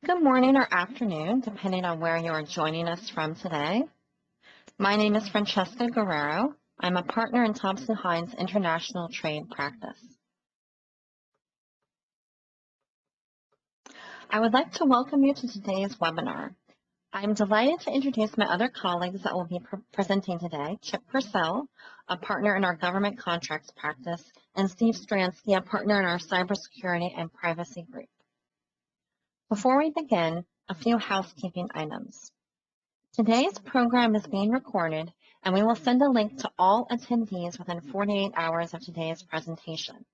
Good morning or afternoon, depending on where you are joining us from today. My name is Francesca Guerrero. I'm a partner in Thompson HIne's International Trade Practice. I would like to welcome you to today's webinar. I'm delighted to introduce my other colleagues that will be presenting today, Chip Purcell, a partner in our government contracts practice, and Steve Stransky, a partner in our cybersecurity and privacy group. Before we begin, a few housekeeping items. Today's program is being recorded, and we will send a link to all attendees within 48 hours of today's presentation.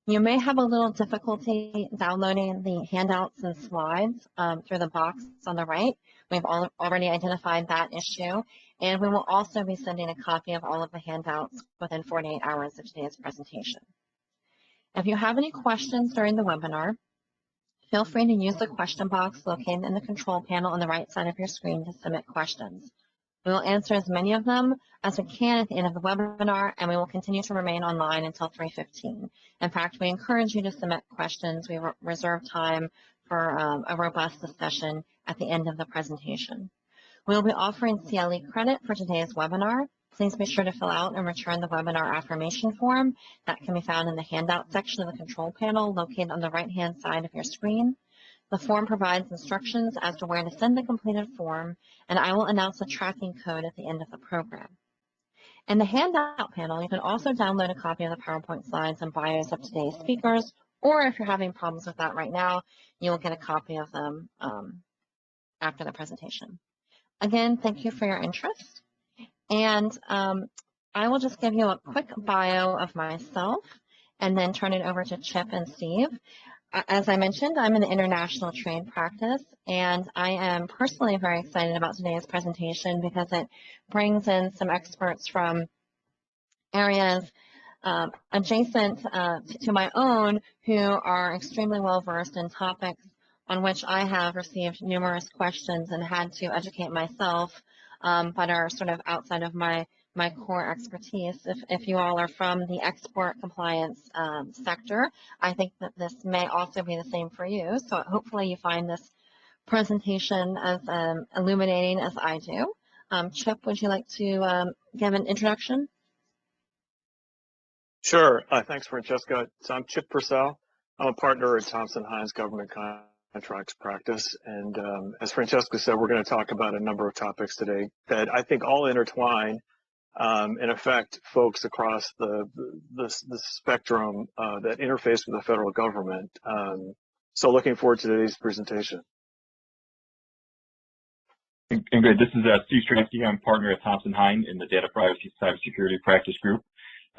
You may have a little difficulty downloading the handouts and slides through the box on the right. We've already identified that issue, and we will also be sending a copy of all of the handouts within 48 hours of today's presentation. If you have any questions during the webinar, feel free to use the question box located in the control panel on the right side of your screen to submit questions. We will answer as many of them as we can at the end of the webinar, and we will continue to remain online until 3:15. In fact, we encourage you to submit questions. We reserve time for a robust discussion at the end of the presentation. We will be offering CLE credit for today's webinar. Please be sure to fill out and return the webinar affirmation form that can be found in the handout section of the control panel located on the right-hand side of your screen. The form provides instructions as to where to send the completed form, and I will announce the tracking code at the end of the program. In the handout panel, you can also download a copy of the PowerPoint slides and bios of today's speakers, or if you're having problems with that right now, you will get a copy of them after the presentation. Again, thank you for your interest. And I will just give you a quick bio of myself and then turn it over to Chip and Steve. As I mentioned, I'm in the international trade practice, and I am personally very excited about today's presentation because it brings in some experts from areas adjacent to my own who are extremely well versed in topics on which I have received numerous questions and had to educate myself, but are sort of outside of my core expertise. If you all are from the export compliance sector, I think that this may also be the same for you. So hopefully you find this presentation as illuminating as I do. Chip, would you like to give an introduction? Sure. Thanks, Francesca. So I'm Chip Purcell. I'm a partner at Thompson HIne's government contracts practice. And as Francesca said, we're going to talk about a number of topics today that I think all intertwine and affect folks across the spectrum that interface with the federal government. So looking forward to today's presentation. And great. This is Steve Stransky. I'm a partner at Thompson HIne in the Data Privacy Cybersecurity Practice Group.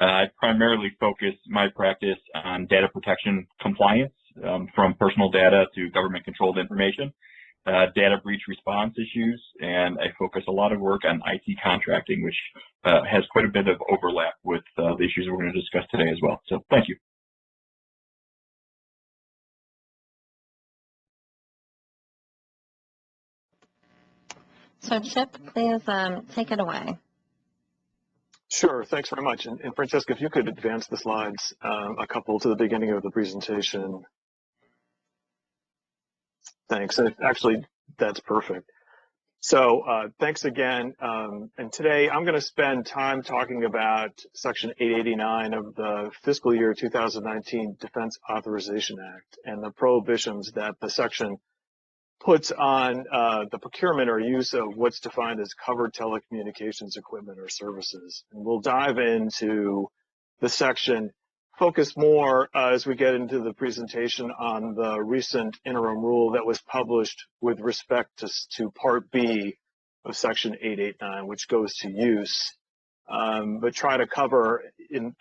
I primarily focus my practice on data protection compliance, from personal data to government-controlled information, data breach response issues, and I focus a lot of work on IT contracting, which has quite a bit of overlap with the issues we're going to discuss today as well. So thank you. So Chip, please take it away. Sure, thanks very much. And Francesca, if you could advance the slides a couple to the beginning of the presentation. Thanks. And actually, that's perfect. So thanks again. And today I'm going to spend time talking about Section 889 of the fiscal year 2019 Defense Authorization Act and the prohibitions that the section puts on the procurement or use of what's defined as covered telecommunications equipment or services. And we'll dive into the section, focus more as we get into the presentation on the recent interim rule that was published with respect to Part B of Section 889, which goes to use, but try to cover in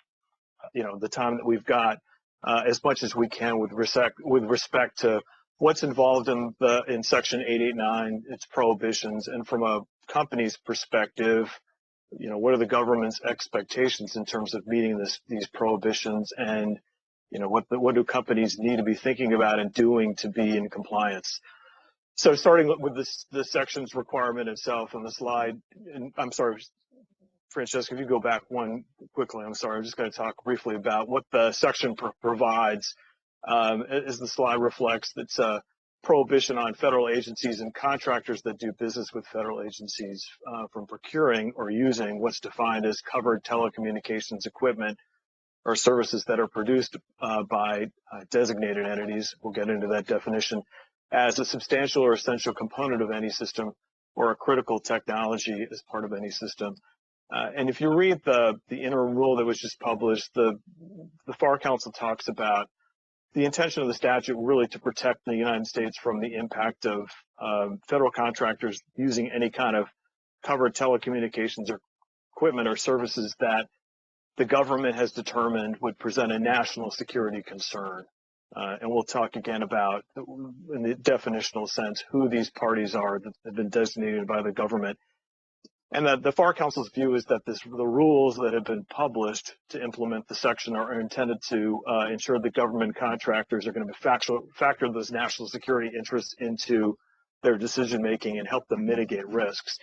the time that we've got as much as we can with respect to what's involved in Section 889, its prohibitions, and from a company's perspective, what are the government's expectations in terms of meeting these prohibitions, and what do companies need to be thinking about and doing to be in compliance? So starting with the section's requirement itself on the slide, and I'm sorry, Francesca, if you go back one quickly, I'm sorry, I'm just going to talk briefly about what the section provides. As the slide reflects, it's prohibition on federal agencies and contractors that do business with federal agencies from procuring or using what's defined as covered telecommunications equipment or services that are produced by designated entities. We'll get into that definition as a substantial or essential component of any system or a critical technology as part of any system. And if you read the interim rule that was just published, the FAR Council talks about the intention of the statute really to protect the United States from the impact of federal contractors using any kind of covered telecommunications or equipment or services that the government has determined would present a national security concern. And we'll talk again about, in the definitional sense, who these parties are that have been designated by the government. And the FAR Council's view is that the rules that have been published to implement the section are intended to ensure that government contractors are going to factor those national security interests into their decision making and help them mitigate risks.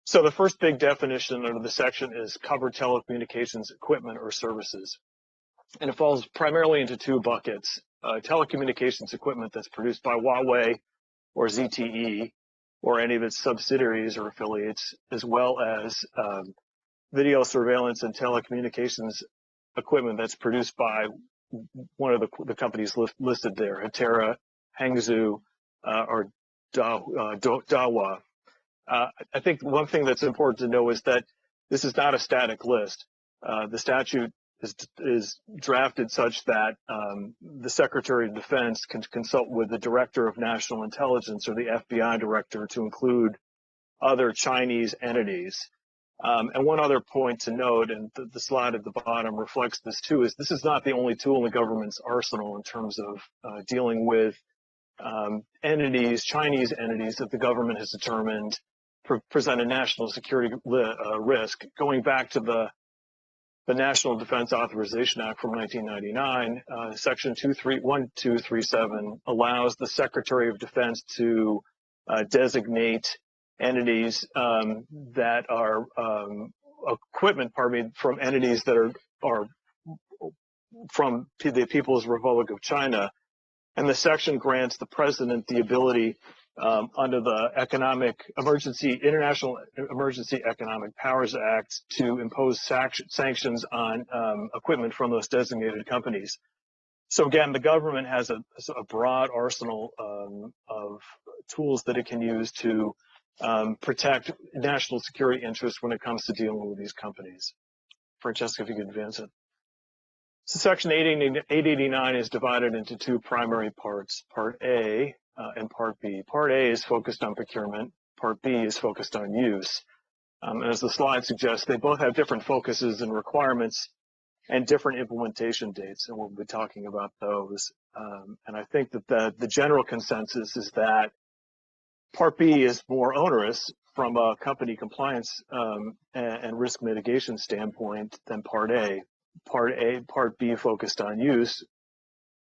So the first big definition under the section is covered telecommunications equipment or services. And it falls primarily into two buckets: telecommunications equipment that's produced by Huawei or ZTE, or any of its subsidiaries or affiliates, as well as video surveillance and telecommunications equipment that's produced by one of the companies listed there, Hatera, Hangzhou, or Dahua. I think one thing that's important to know is that this is not a static list. The statute is drafted such that the Secretary of Defense can consult with the Director of National Intelligence or the FBI Director to include other Chinese entities. And one other point to note, and the slide at the bottom reflects this too, is this is not the only tool in the government's arsenal in terms of dealing with entities, Chinese entities that the government has determined present a national security risk. Going back to the National Defense Authorization Act from 1999, Section 1237 allows the Secretary of Defense to designate entities that are equipment, from entities that are from the People's Republic of China. And the section grants the President the ability under the International Emergency Economic Powers Act to impose sanctions on equipment from those designated companies. So again, the government has a broad arsenal of tools that it can use to protect national security interests when it comes to dealing with these companies. Francesca, if you could advance it. So Section 889 is divided into two primary parts, Part A and Part B. Part A is focused on procurement. Part B is focused on use. As the slide suggests, they both have different focuses and requirements and different implementation dates, and we'll be talking about those. And I think that the general consensus is that Part B is more onerous from a company compliance and risk mitigation standpoint than Part A. Part B focused on use,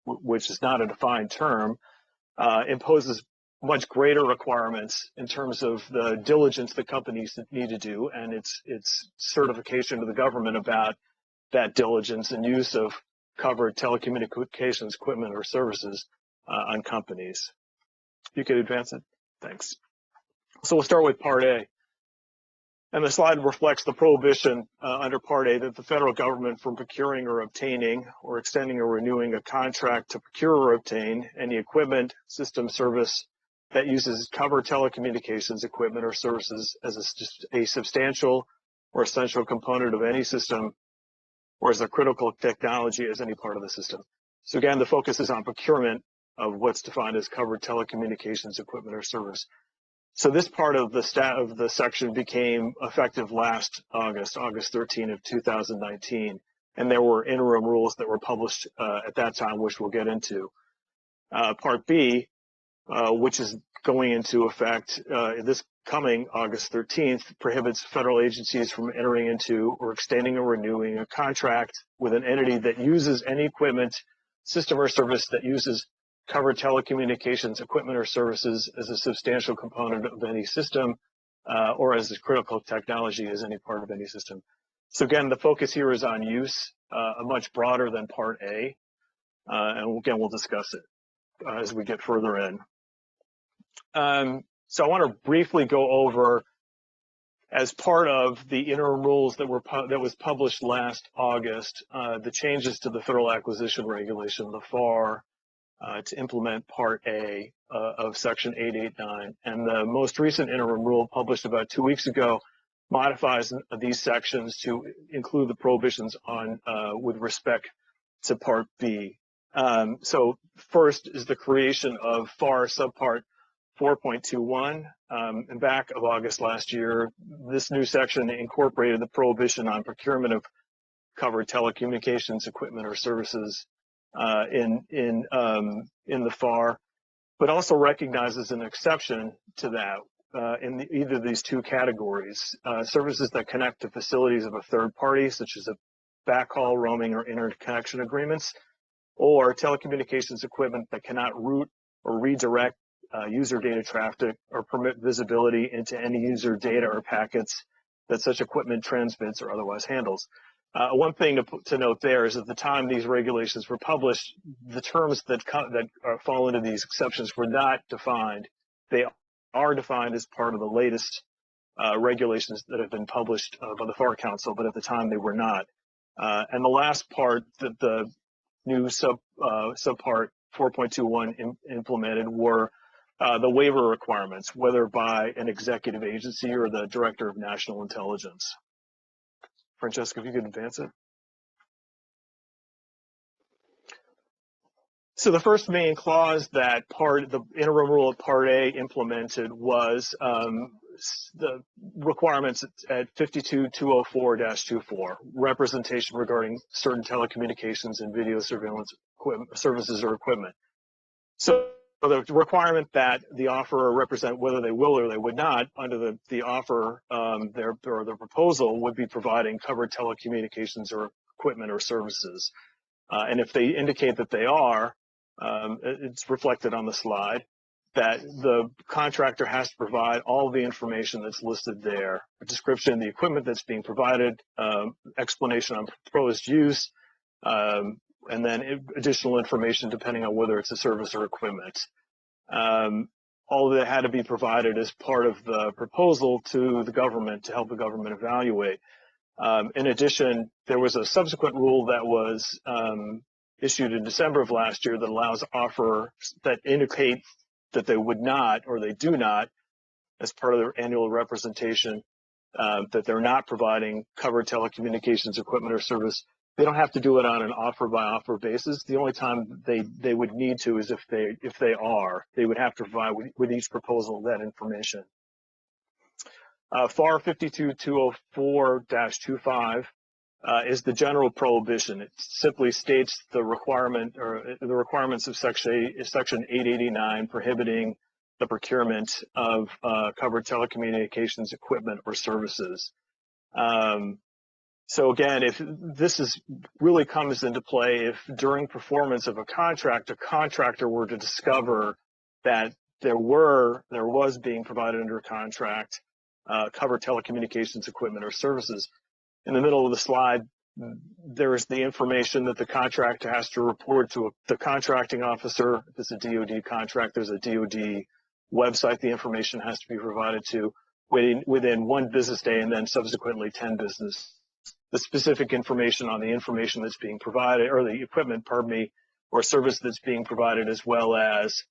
which is not a defined term, imposes much greater requirements in terms of the diligence that companies need to do and its certification to the government about that diligence and use of covered telecommunications equipment or services on companies. You could advance it. Thanks. So we'll start with Part A. And the slide reflects the prohibition under Part A that the federal government from procuring or obtaining or extending or renewing a contract to procure or obtain any equipment, system, service that uses covered telecommunications equipment or services as a substantial or essential component of any system or as a critical technology as any part of the system. So again, the focus is on procurement of what's defined as covered telecommunications equipment or service. So this part of the section became effective last August 13 of 2019, and there were interim rules that were published at that time, which we'll get into. Part B, which is going into effect this coming August 13th, prohibits federal agencies from entering into or extending or renewing a contract with an entity that uses any equipment, system, or service that uses covered telecommunications equipment or services as a substantial component of any system or as a critical technology as any part of any system. So again, the focus here is on use, much broader than Part A, and again, we'll discuss it as we get further in. So I want to briefly go over, as part of the interim rules that was published last August, the changes to the Federal Acquisition Regulation, the FAR, to implement Part A of Section 889. And the most recent interim rule, published about 2 weeks ago, modifies these sections to include the prohibitions on with respect to Part B. So first is the creation of FAR subpart 4.21. In back of August last year, this new section incorporated the prohibition on procurement of covered telecommunications equipment or services in the FAR, but also recognizes an exception to that in either of these two categories: services that connect to facilities of a third party, such as a backhaul, roaming, or interconnection agreements, or telecommunications equipment that cannot route or redirect user data traffic or permit visibility into any user data or packets that such equipment transmits or otherwise handles. One thing to note there is at the time these regulations were published, the terms that fall into these exceptions were not defined. They are defined as part of the latest regulations that have been published by the FAR Council, but at the time they were not. And the last part that the new subpart 4.21 implemented were the waiver requirements, whether by an executive agency or the Director of National Intelligence. Francesca, if you could advance it. So the first main clause that the interim rule of Part A implemented was the requirements at 52204-24, representation regarding certain telecommunications and video surveillance services or equipment. So the requirement that the offerer represent whether they will or they would not under the offer or the proposal would be providing covered telecommunications or equipment or services. And if they indicate that they are, it's reflected on the slide, that the contractor has to provide all the information that's listed there: a description of the equipment that's being provided, explanation on proposed use, and then additional information depending on whether it's a service or equipment. All of that had to be provided as part of the proposal to the government to help the government evaluate. In addition, there was a subsequent rule that was issued in December of last year that allows offerers that indicate that they would not or they do not, as part of their annual representation, that they're not providing covered telecommunications equipment or service. They don't have to do it on an offer-by-offer basis. The only time they would need to is if they would have to provide with each proposal that information. FAR 52204-25 is the general prohibition. It simply states the requirements of Section 889 prohibiting the procurement of covered telecommunications equipment or services. So again, if this really comes into play if during performance of a contractor were to discover that there was being provided under a contract covered telecommunications equipment or services. In the middle of the slide, there is the information that the contractor has to report to the contracting officer. If it's a DoD contract, there's a DoD website the information has to be provided to within 1 business day, and then subsequently 10 business. The specific information on the information that's being provided, or the equipment, or service that's being provided, as well as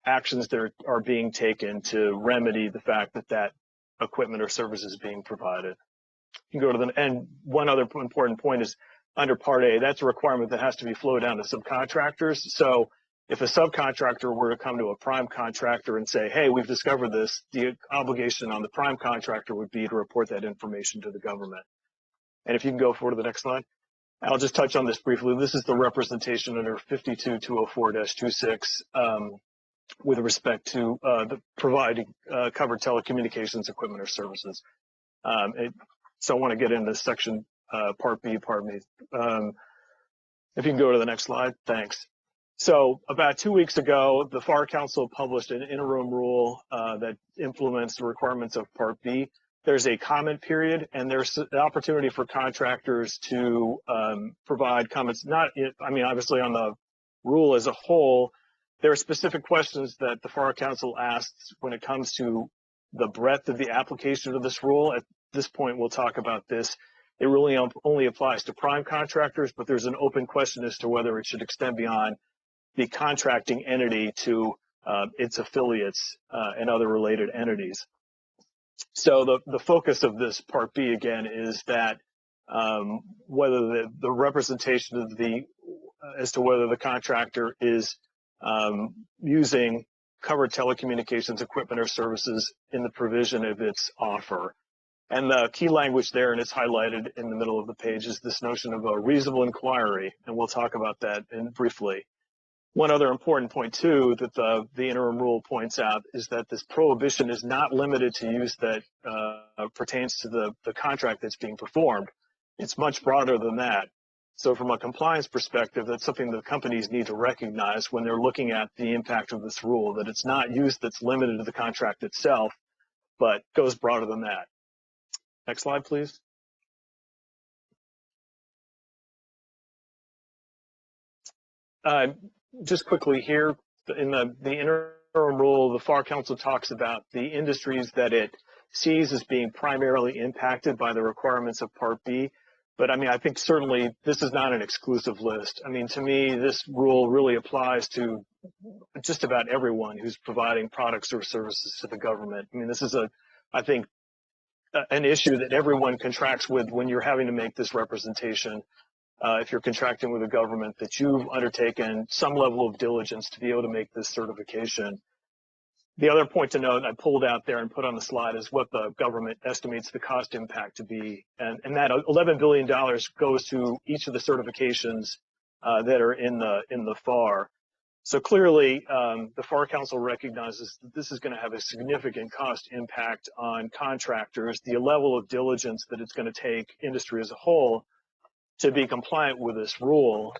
actions that are being taken to remedy the fact that that equipment or service is being provided. You can go to and one other important point is under Part A, that's a requirement that has to be flowed down to subcontractors. So if a subcontractor were to come to a prime contractor and say, hey, we've discovered this, the obligation on the prime contractor would be to report that information to the government. And if you can go forward to the next slide. I'll just touch on this briefly. This is the representation under 52204-26 with respect to the providing covered telecommunications equipment or services. So I want to get into section Part B, pardon me. If you can go to the next slide, thanks. So about 2 weeks ago, the FAR Council published an interim rule that implements the requirements of Part B. There's a comment period, and there's an opportunity for contractors to provide comments, obviously on the rule as a whole, There are specific questions that the FAR Council asks when it comes to the breadth of the application of this rule. At this point, we'll talk about this. It really only applies to prime contractors, but there's an open question as to whether it should extend beyond the contracting entity to its affiliates and other related entities. So the focus of this Part B, again, is that whether the representation of as to whether the contractor is using covered telecommunications equipment or services in the provision of its offer. And the key language there, and it's highlighted in the middle of the page, is this notion of a reasonable inquiry, and we'll talk about that briefly. One other important point, too, that the interim rule points out is that this prohibition is not limited to use that pertains to the contract that's being performed. It's much broader than that. So from a compliance perspective, that's something that companies need to recognize when they're looking at the impact of this rule, that it's not use that's limited to the contract itself, but goes broader than that. Next slide, please. Just quickly here, in the interim rule, the FAR Council talks about the industries that it sees as being primarily impacted by the requirements of Part B. But I mean, I think certainly this is not an exclusive list. I mean, to me, this rule really applies to just about everyone who's providing products or services to the government. I mean, this is I think, an issue that everyone contracts with when you're having to make this representation. If you're contracting with a government, that you've undertaken some level of diligence to be able to make this certification. The other point to note, I pulled out there and put on the slide, is what the government estimates the cost impact to be. And that $11 billion goes to each of the certifications that are in the FAR. So clearly, the FAR Council recognizes that this is going to have a significant cost impact on contractors. The level of diligence that it's going to take industry as a whole to be compliant with this rule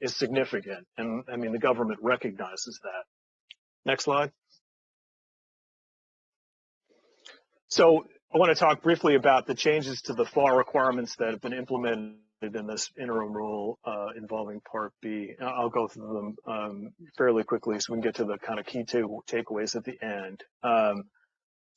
is significant. And I mean, the government recognizes that. Next slide. So I want to talk briefly about the changes to the FAR requirements that have been implemented in this interim rule involving Part B. I'll go through them fairly quickly so we can get to the kind of key takeaways at the end.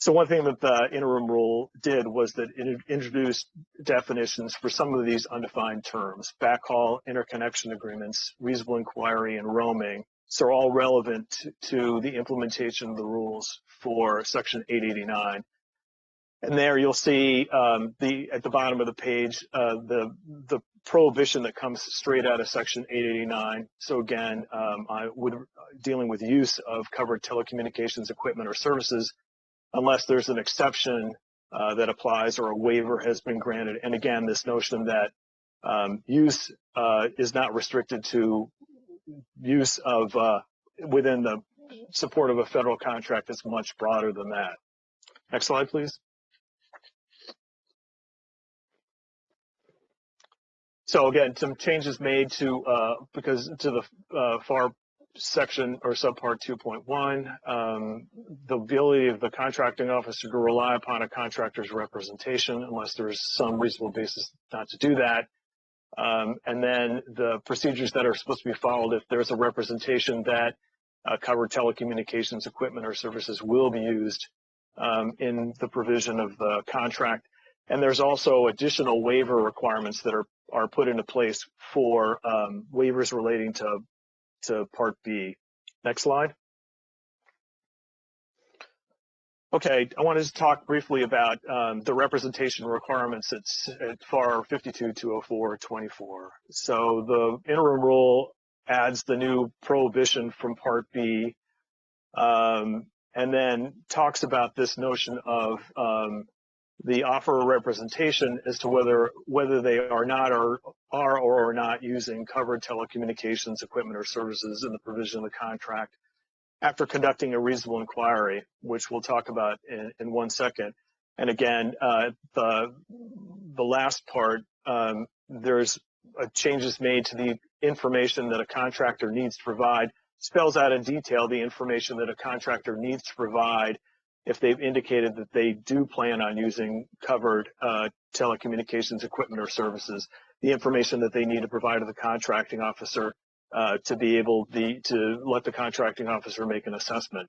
So one thing that the interim rule did was that it introduced definitions for some of these undefined terms: backhaul, interconnection agreements, reasonable inquiry, and roaming. So all relevant to the implementation of the rules for Section 889. And there you'll see at the bottom of the page the prohibition that comes straight out of Section 889. So again, dealing with use of covered telecommunications equipment or services, unless there's an exception that applies or a waiver has been granted. And again, this notion that use is not restricted to use of within the support of a federal contract is much broader than that. Next slide, please. So again, some changes made to the FAR section or subpart 2.1, the ability of the contracting officer to rely upon a contractor's representation unless there's some reasonable basis not to do that. And then the procedures that are supposed to be followed if there's a representation that covered telecommunications equipment or services will be used in the provision of the contract. And there's also additional waiver requirements that are put into place for waivers relating to Part B. Next slide. Okay, I wanted to talk briefly about the representation requirements at FAR 52-204-24. So the interim rule adds the new prohibition from Part B, and then talks about this notion of the offer of representation as to whether they are not using covered telecommunications equipment or services in the provision of the contract after conducting a reasonable inquiry, which we'll talk about in 1 second. And again, the last part, there's changes made to the information that a contractor needs to provide, spells out in detail the information that a contractor needs to provide if they've indicated that they do plan on using covered telecommunications equipment or services, the information that they need to provide to the contracting officer to be able to let the contracting officer make an assessment.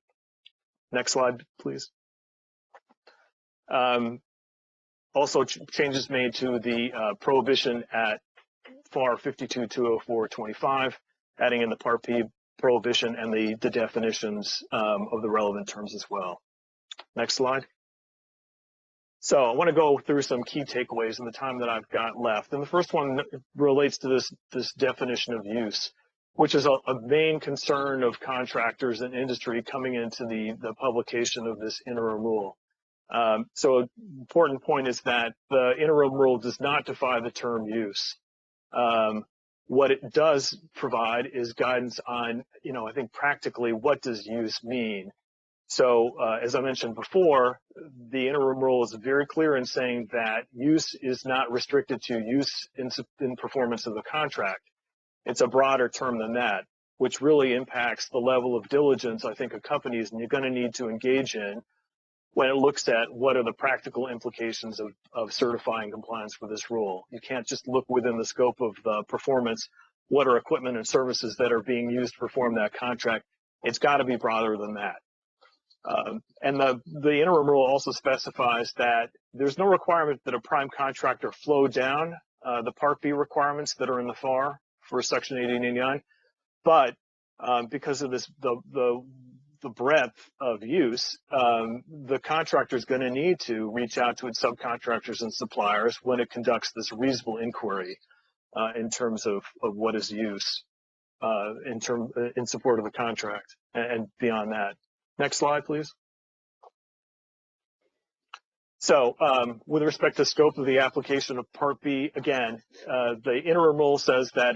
Next slide, please. Also, changes made to the prohibition at FAR 52-204-25, adding in the Part B prohibition and the definitions of the relevant terms as well. Next slide. So I want to go through some key takeaways in the time that I've got left. And the first one relates to this definition of use, which is a main concern of contractors and industry coming into the publication of this interim rule. So an important point is that the interim rule does not define the term use. What it does provide is guidance on, I think practically what does use mean. So as I mentioned before, the interim rule is very clear in saying that use is not restricted to use in performance of the contract. It's a broader term than that, which really impacts the level of diligence I think a company is going to need to engage in when it looks at what are the practical implications of certifying compliance with this rule. You can't just look within the scope of the performance, what are equipment and services that are being used to perform that contract. It's got to be broader than that. And the interim rule also specifies that there's no requirement that a prime contractor flow down the Part B requirements that are in the FAR for Section 889, but because of the breadth of use, the contractor is going to need to reach out to its subcontractors and suppliers when it conducts this reasonable inquiry in terms of what is use in support of the contract and beyond that. Next slide, please. So with respect to scope of the application of Part B, again, the interim rule says that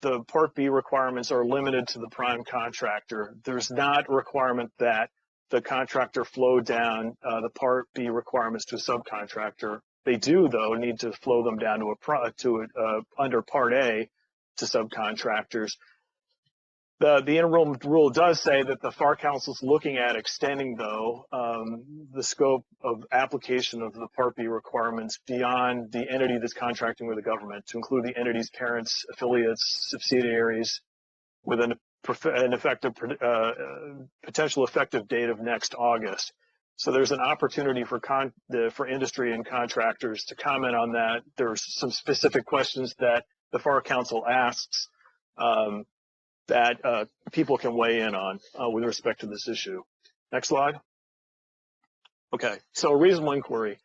the Part B requirements are limited to the prime contractor. There's not a requirement that the contractor flow down the Part B requirements to a subcontractor. They do, though, need to flow them down under Part A to subcontractors. The interim rule does say that the FAR Council is looking at extending, though, the scope of application of the Part B requirements beyond the entity that's contracting with the government to include the entity's parents, affiliates, subsidiaries, with an effective, potential effective date of next August. So there's an opportunity for industry and contractors to comment on that. There's some specific questions that the FAR Council asks that people can weigh in on with respect to this issue. Next slide. Okay, so reasonable inquiry.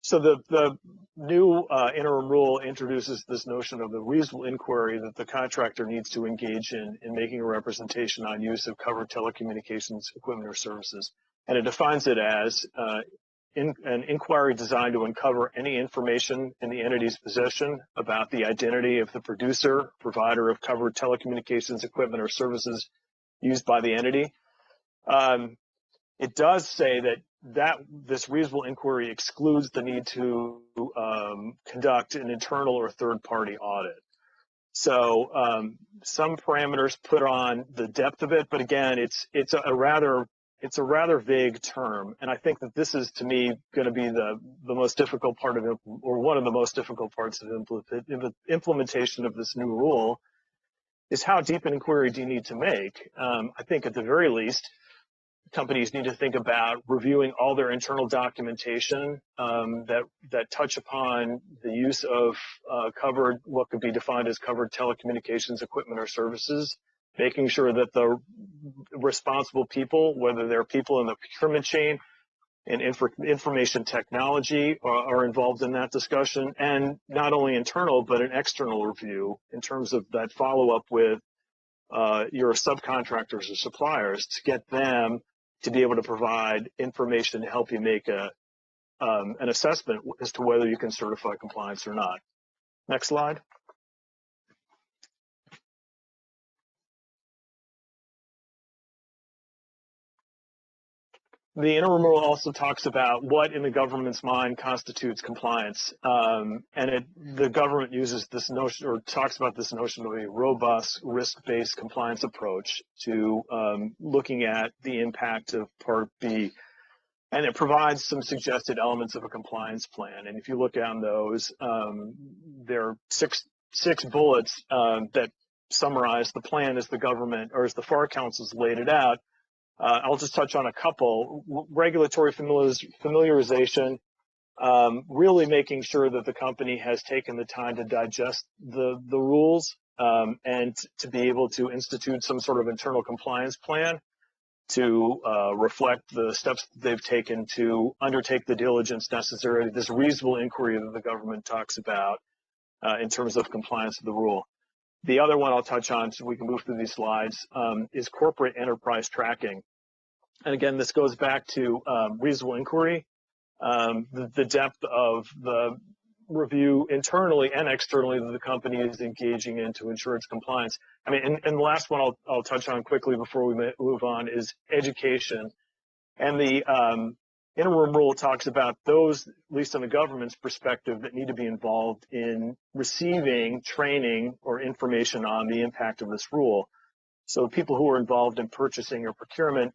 So the new interim rule introduces this notion of the reasonable inquiry that the contractor needs to engage in making a representation on use of covered telecommunications equipment or services. And it defines it as an inquiry designed to uncover any information in the entity's possession about the identity of the producer, provider of covered telecommunications equipment or services used by the entity. It does say that this reasonable inquiry excludes the need to conduct an internal or third-party audit. So some parameters put on the depth of it, but again, it's a rather vague term, and I think that this is, to me, going to be the most difficult part of it, or one of the most difficult parts of implementation of this new rule, is how deep an inquiry do you need to make? I think at the very least, companies need to think about reviewing all their internal documentation that touch upon the use of what could be defined as covered telecommunications equipment or services, making sure that the responsible people, whether they're people in the procurement chain and information technology, are involved in that discussion, and not only internal but an external review in terms of that follow-up with your subcontractors or suppliers to get them to be able to provide information to help you make an assessment as to whether you can certify compliance or not. Next slide. The interim rule also talks about what in the government's mind constitutes compliance. The government uses this notion, or talks about this notion of a robust risk-based compliance approach to looking at the impact of Part B. And it provides some suggested elements of a compliance plan. And if you look down those, there are six bullets that summarize the plan as the government or as the FAR councils laid it out. I'll just touch on a couple. Regulatory familiarization, really making sure that the company has taken the time to digest the rules and to be able to institute some sort of internal compliance plan to reflect the steps that they've taken to undertake the diligence necessary, this reasonable inquiry that the government talks about in terms of compliance with the rule. The other one I'll touch on, so we can move through these slides, is corporate enterprise tracking. And again, this goes back to reasonable inquiry, the depth of the review internally and externally that the company is engaging in to ensure its compliance. I mean, and the last one I'll touch on quickly before we move on is education. And the interim rule talks about those, at least in the government's perspective, that need to be involved in receiving training or information on the impact of this rule. So people who are involved in purchasing or procurement,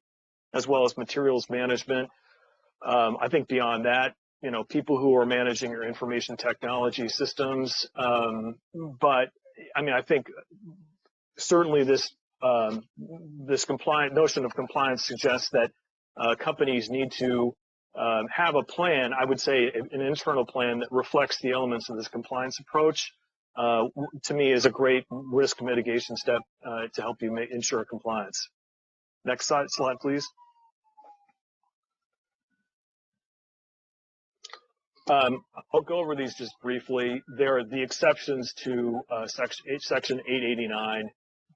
as well as materials management. I think beyond that, you know, people who are managing your information technology systems. But I mean, I think certainly this notion of compliance suggests that companies need to have a plan, I would say an internal plan that reflects the elements of this compliance approach, to me is a great risk mitigation step to help you ensure compliance. Next slide, please. I'll go over these just briefly. There are the exceptions to Section 889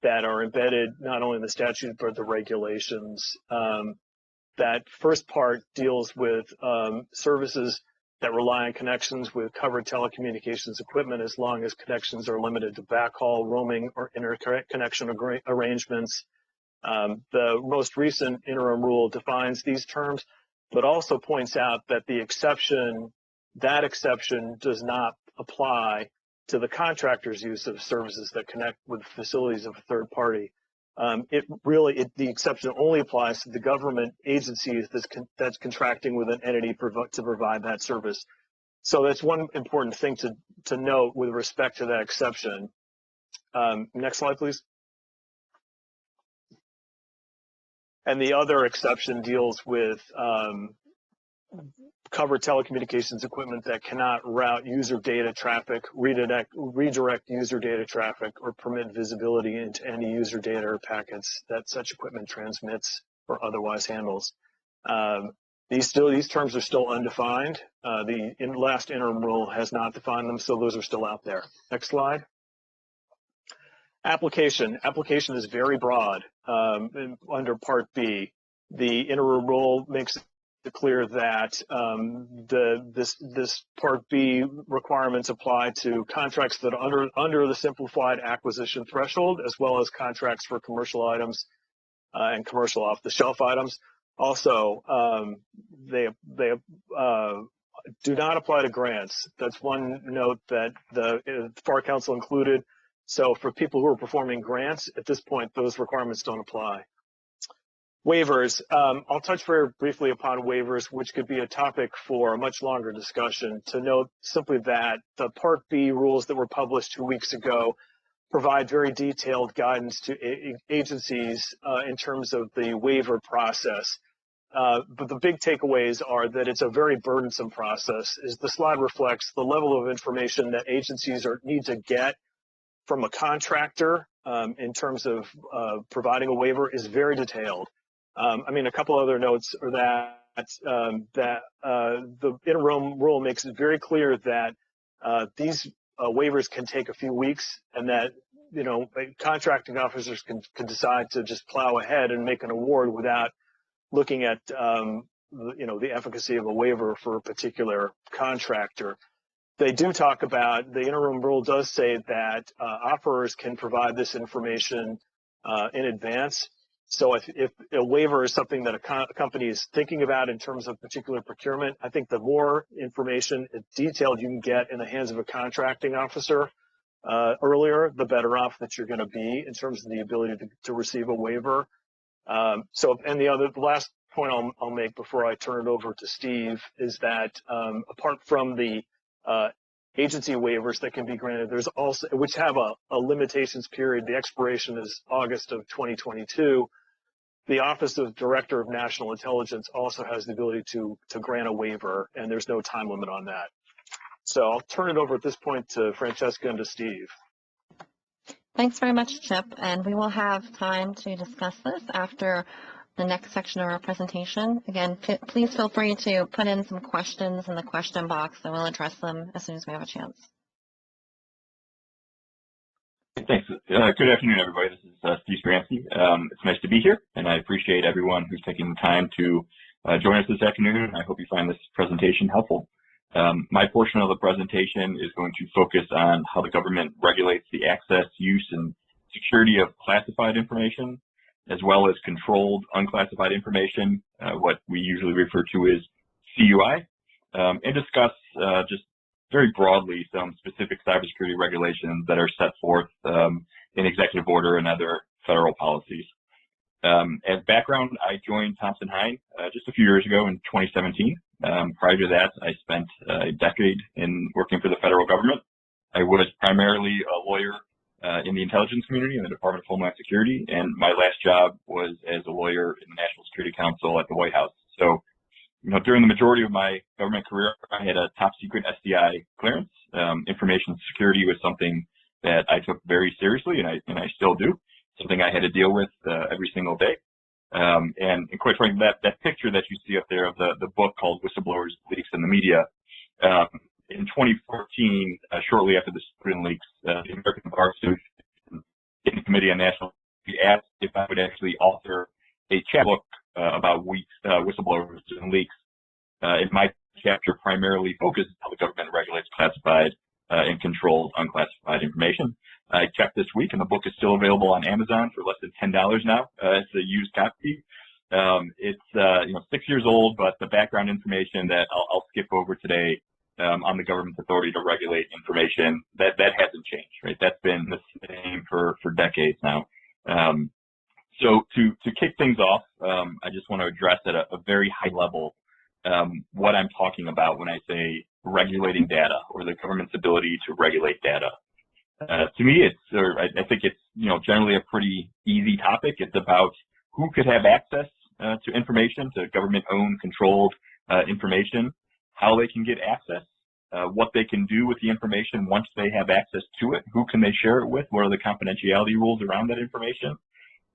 that are embedded not only in the statute but the regulations. That first part deals with services that rely on connections with covered telecommunications equipment as long as connections are limited to backhaul, roaming, or interconnection arrangements. The most recent interim rule defines these terms, but also points out that that exception does not apply to the contractor's use of services that connect with facilities of a third party. The exception only applies to the government agencies that's contracting with an entity to provide that service. So that's one important thing to note with respect to that exception. Next slide, please. And the other exception deals with covered telecommunications equipment that cannot route user data traffic, redirect user data traffic, or permit visibility into any user data or packets that such equipment transmits or otherwise handles. These terms are still undefined. The last interim rule has not defined them, so those are still out there. Next slide. Application is very broad under Part B. The interim rule makes it clear that this Part B requirements apply to contracts that are under the simplified acquisition threshold, as well as contracts for commercial items and commercial off-the-shelf items. Also, they do not apply to grants. That's one note that the FAR Council included. So for people who are performing grants, at this point, those requirements don't apply. Waivers. I'll touch very briefly upon waivers, which could be a topic for a much longer discussion. To note simply that the Part B rules that were published 2 weeks ago provide very detailed guidance to agencies in terms of the waiver process. But the big takeaways are that it's a very burdensome process. As the slide reflects, the level of information that agencies need to get from a contractor in terms of providing a waiver is very detailed. I mean, a couple other notes are that the interim rule makes it very clear that these waivers can take a few weeks, and that contracting officers can decide to just plow ahead and make an award without looking at the efficacy of a waiver for a particular contractor. They do talk about, the interim rule does say that offerers can provide this information in advance. So if a waiver is something that a company is thinking about in terms of particular procurement, I think the more information detailed you can get in the hands of a contracting officer earlier, the better off that you're going to be in terms of the ability to receive a waiver. And the last point I'll make before I turn it over to Steve is that apart from the agency waivers that can be granted. There's also, which have a limitations period. The expiration is August of 2022. The Office of Director of National Intelligence also has the ability to grant a waiver, and there's no time limit on that. So I'll turn it over at this point to Francesca and to Steve. Thanks very much, Chip, and we will have time to discuss this after the next section of our presentation. Again, please feel free to put in some questions in the question box, and we'll address them as soon as we have a chance. Thanks. Good afternoon, everybody. This is Steve Stransky. It's nice to be here, and I appreciate everyone who's taking the time to join us this afternoon. I hope you find this presentation helpful. My portion of the presentation is going to focus on how the government regulates the access, use, and security of classified information, as well as controlled unclassified information, what we usually refer to as CUI, and discuss just very broadly some specific cybersecurity regulations that are set forth in executive order and other federal policies. As background, I joined Thompson HIne just a few years ago in 2017. Prior to that, I spent a decade in working for the federal government. I was primarily a lawyer in the intelligence community in the Department of Homeland Security, and my last job was as a lawyer in the National Security Council at the White House. So, during the majority of my government career, I had a top secret SDI clearance. Information security was something that I took very seriously, and I still do. Something I had to deal with every single day. And quite frankly, that picture that you see up there of the book called Whistleblowers, Leaks, and the Media, in 2014, shortly after the Snowden leaks, the American Bar Association Committee on National Security asked if I would actually author a chapter book about whistleblowers and leaks. In my chapter primarily focuses on how the government regulates classified and controls unclassified information. I checked this week, and the book is still available on Amazon for less than $10 now. It's a used copy. It's 6 years old, but the background information that I'll skip over today on the government's authority to regulate information, that hasn't changed, right? That's been the same for decades now. So to kick things off, I just want to address at a very high level what I'm talking about when I say regulating data or the government's ability to regulate data. To me, I think it's generally a pretty easy topic. It's about who could have access to information, to government-owned, controlled information, how they can get access, what they can do with the information once they have access to it, who can they share it with, what are the confidentiality rules around that information,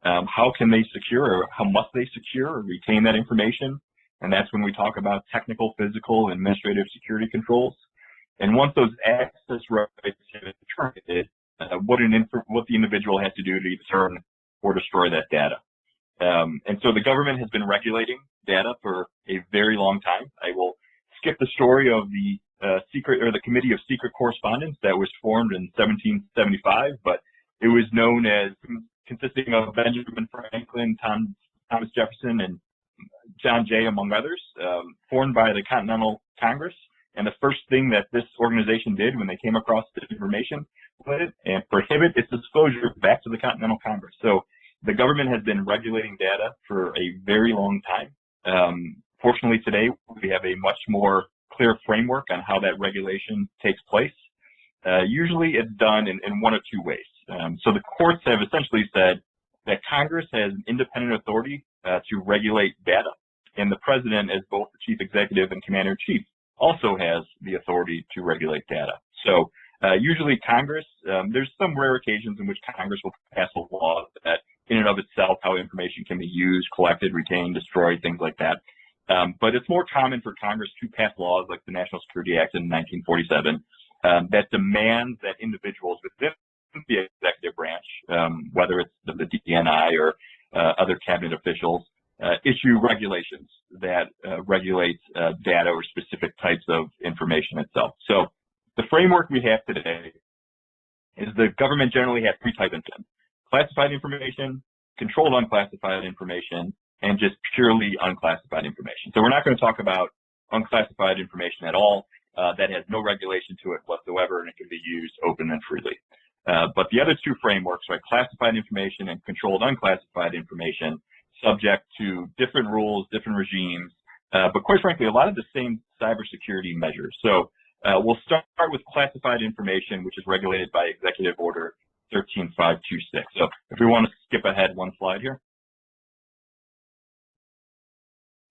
how can they secure or how must they secure or retain that information, and that's when we talk about technical, physical, and administrative security controls. And once those access rights have been terminated, what the individual has to do to either or destroy that data. And so the government has been regulating data for a very long time. I will skip the story of the the Committee of Secret Correspondence that was formed in 1775, but it was known as consisting of Benjamin Franklin, Thomas Jefferson, and John Jay, among others, formed by the Continental Congress. And the first thing that this organization did when they came across this information was and prohibit its disclosure back to the Continental Congress. So the government has been regulating data for a very long time. Fortunately, today we have a much more clear framework on how that regulation takes place. Usually it's done in one of two ways. So the courts have essentially said that Congress has an independent authority to regulate data, and the president, as both the chief executive and commander-in-chief, also has the authority to regulate data. So usually Congress, there's some rare occasions in which Congress will pass a law that in and of itself how information can be used, collected, retained, destroyed, things like that. But it's more common for Congress to pass laws like the National Security Act in 1947 that demands that individuals within the executive branch, whether it's the DNI or other cabinet officials, issue regulations that regulate data or specific types of information itself. So the framework we have today is the government generally has three types of information: classified information, controlled unclassified information, and just purely unclassified information. So we're not going to talk about unclassified information at all. That has no regulation to it whatsoever, and it can be used open and freely. But the other two frameworks, right, classified information and controlled unclassified information, subject to different rules, different regimes, but quite frankly, a lot of the same cybersecurity measures. So We'll start with classified information, which is regulated by Executive Order 13526. So if we want to skip ahead one slide here.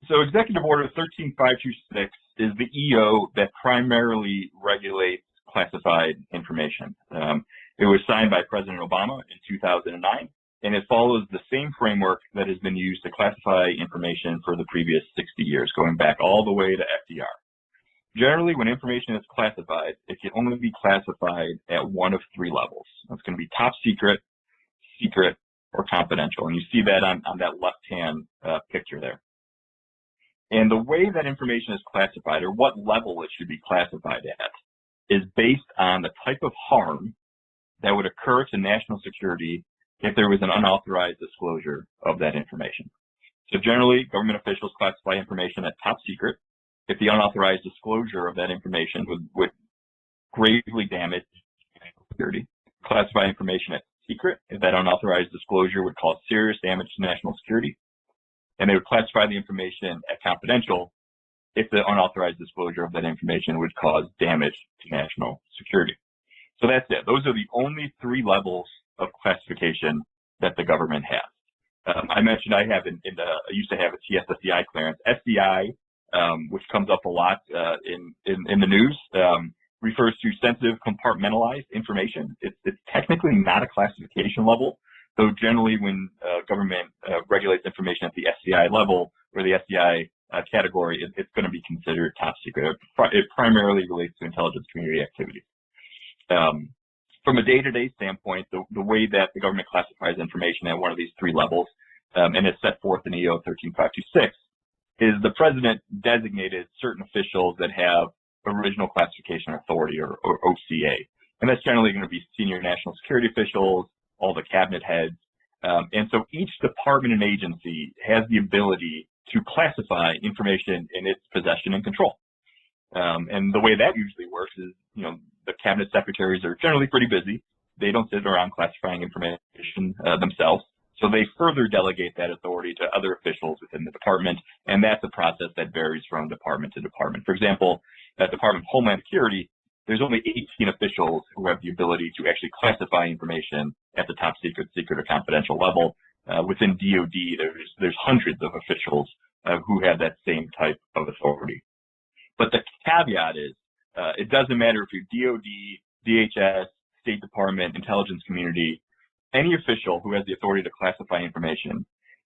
So Executive Order 13526 is the EO that primarily regulates classified information. It was signed by President Obama in 2009, and it follows the same framework that has been used to classify information for the previous 60 years, going back all the way to FDR. Generally, when information is classified, it can only be classified at one of three levels. It's going to be top secret, secret, or confidential, and you see that on that left-hand picture there. And the way that information is classified, or what level it should be classified at, is based on the type of harm that would occur to national security if there was an unauthorized disclosure of that information. So generally, government officials classify information at top secret if the unauthorized disclosure of that information would gravely damage national security. Classify information at secret if that unauthorized disclosure would cause serious damage to national security. And they would classify the information at confidential if the unauthorized disclosure of that information would cause damage to national security. So that's it. Those are the only three levels of classification that the government has. I mentioned I used to have a TSSCI clearance. SCI, which comes up a lot in the news, refers to sensitive compartmentalized information. It's technically not a classification level, though generally when government regulates information at the SCI level or the SCI category, it's going to be considered top secret. It primarily relates to intelligence community activities. From a day-to-day standpoint, the way that the government classifies information at one of these three levels, and is set forth in EO 13526, is the president designated certain officials that have original classification authority, or OCA. And that's generally going to be senior national security officials, all the cabinet heads. And so each department and agency has the ability to classify information in its possession and control. And the way that usually works is, the cabinet secretaries are generally pretty busy. They don't sit around classifying information themselves. So they further delegate that authority to other officials within the department, and that's a process that varies from department to department. For example, at the Department of Homeland Security, there's only 18 officials who have the ability to actually classify information at the top secret, secret, or confidential level. Within DoD, there's hundreds of officials who have that same type of authority. But the caveat is, it doesn't matter if you're DoD, DHS, State Department, intelligence community, any official who has the authority to classify information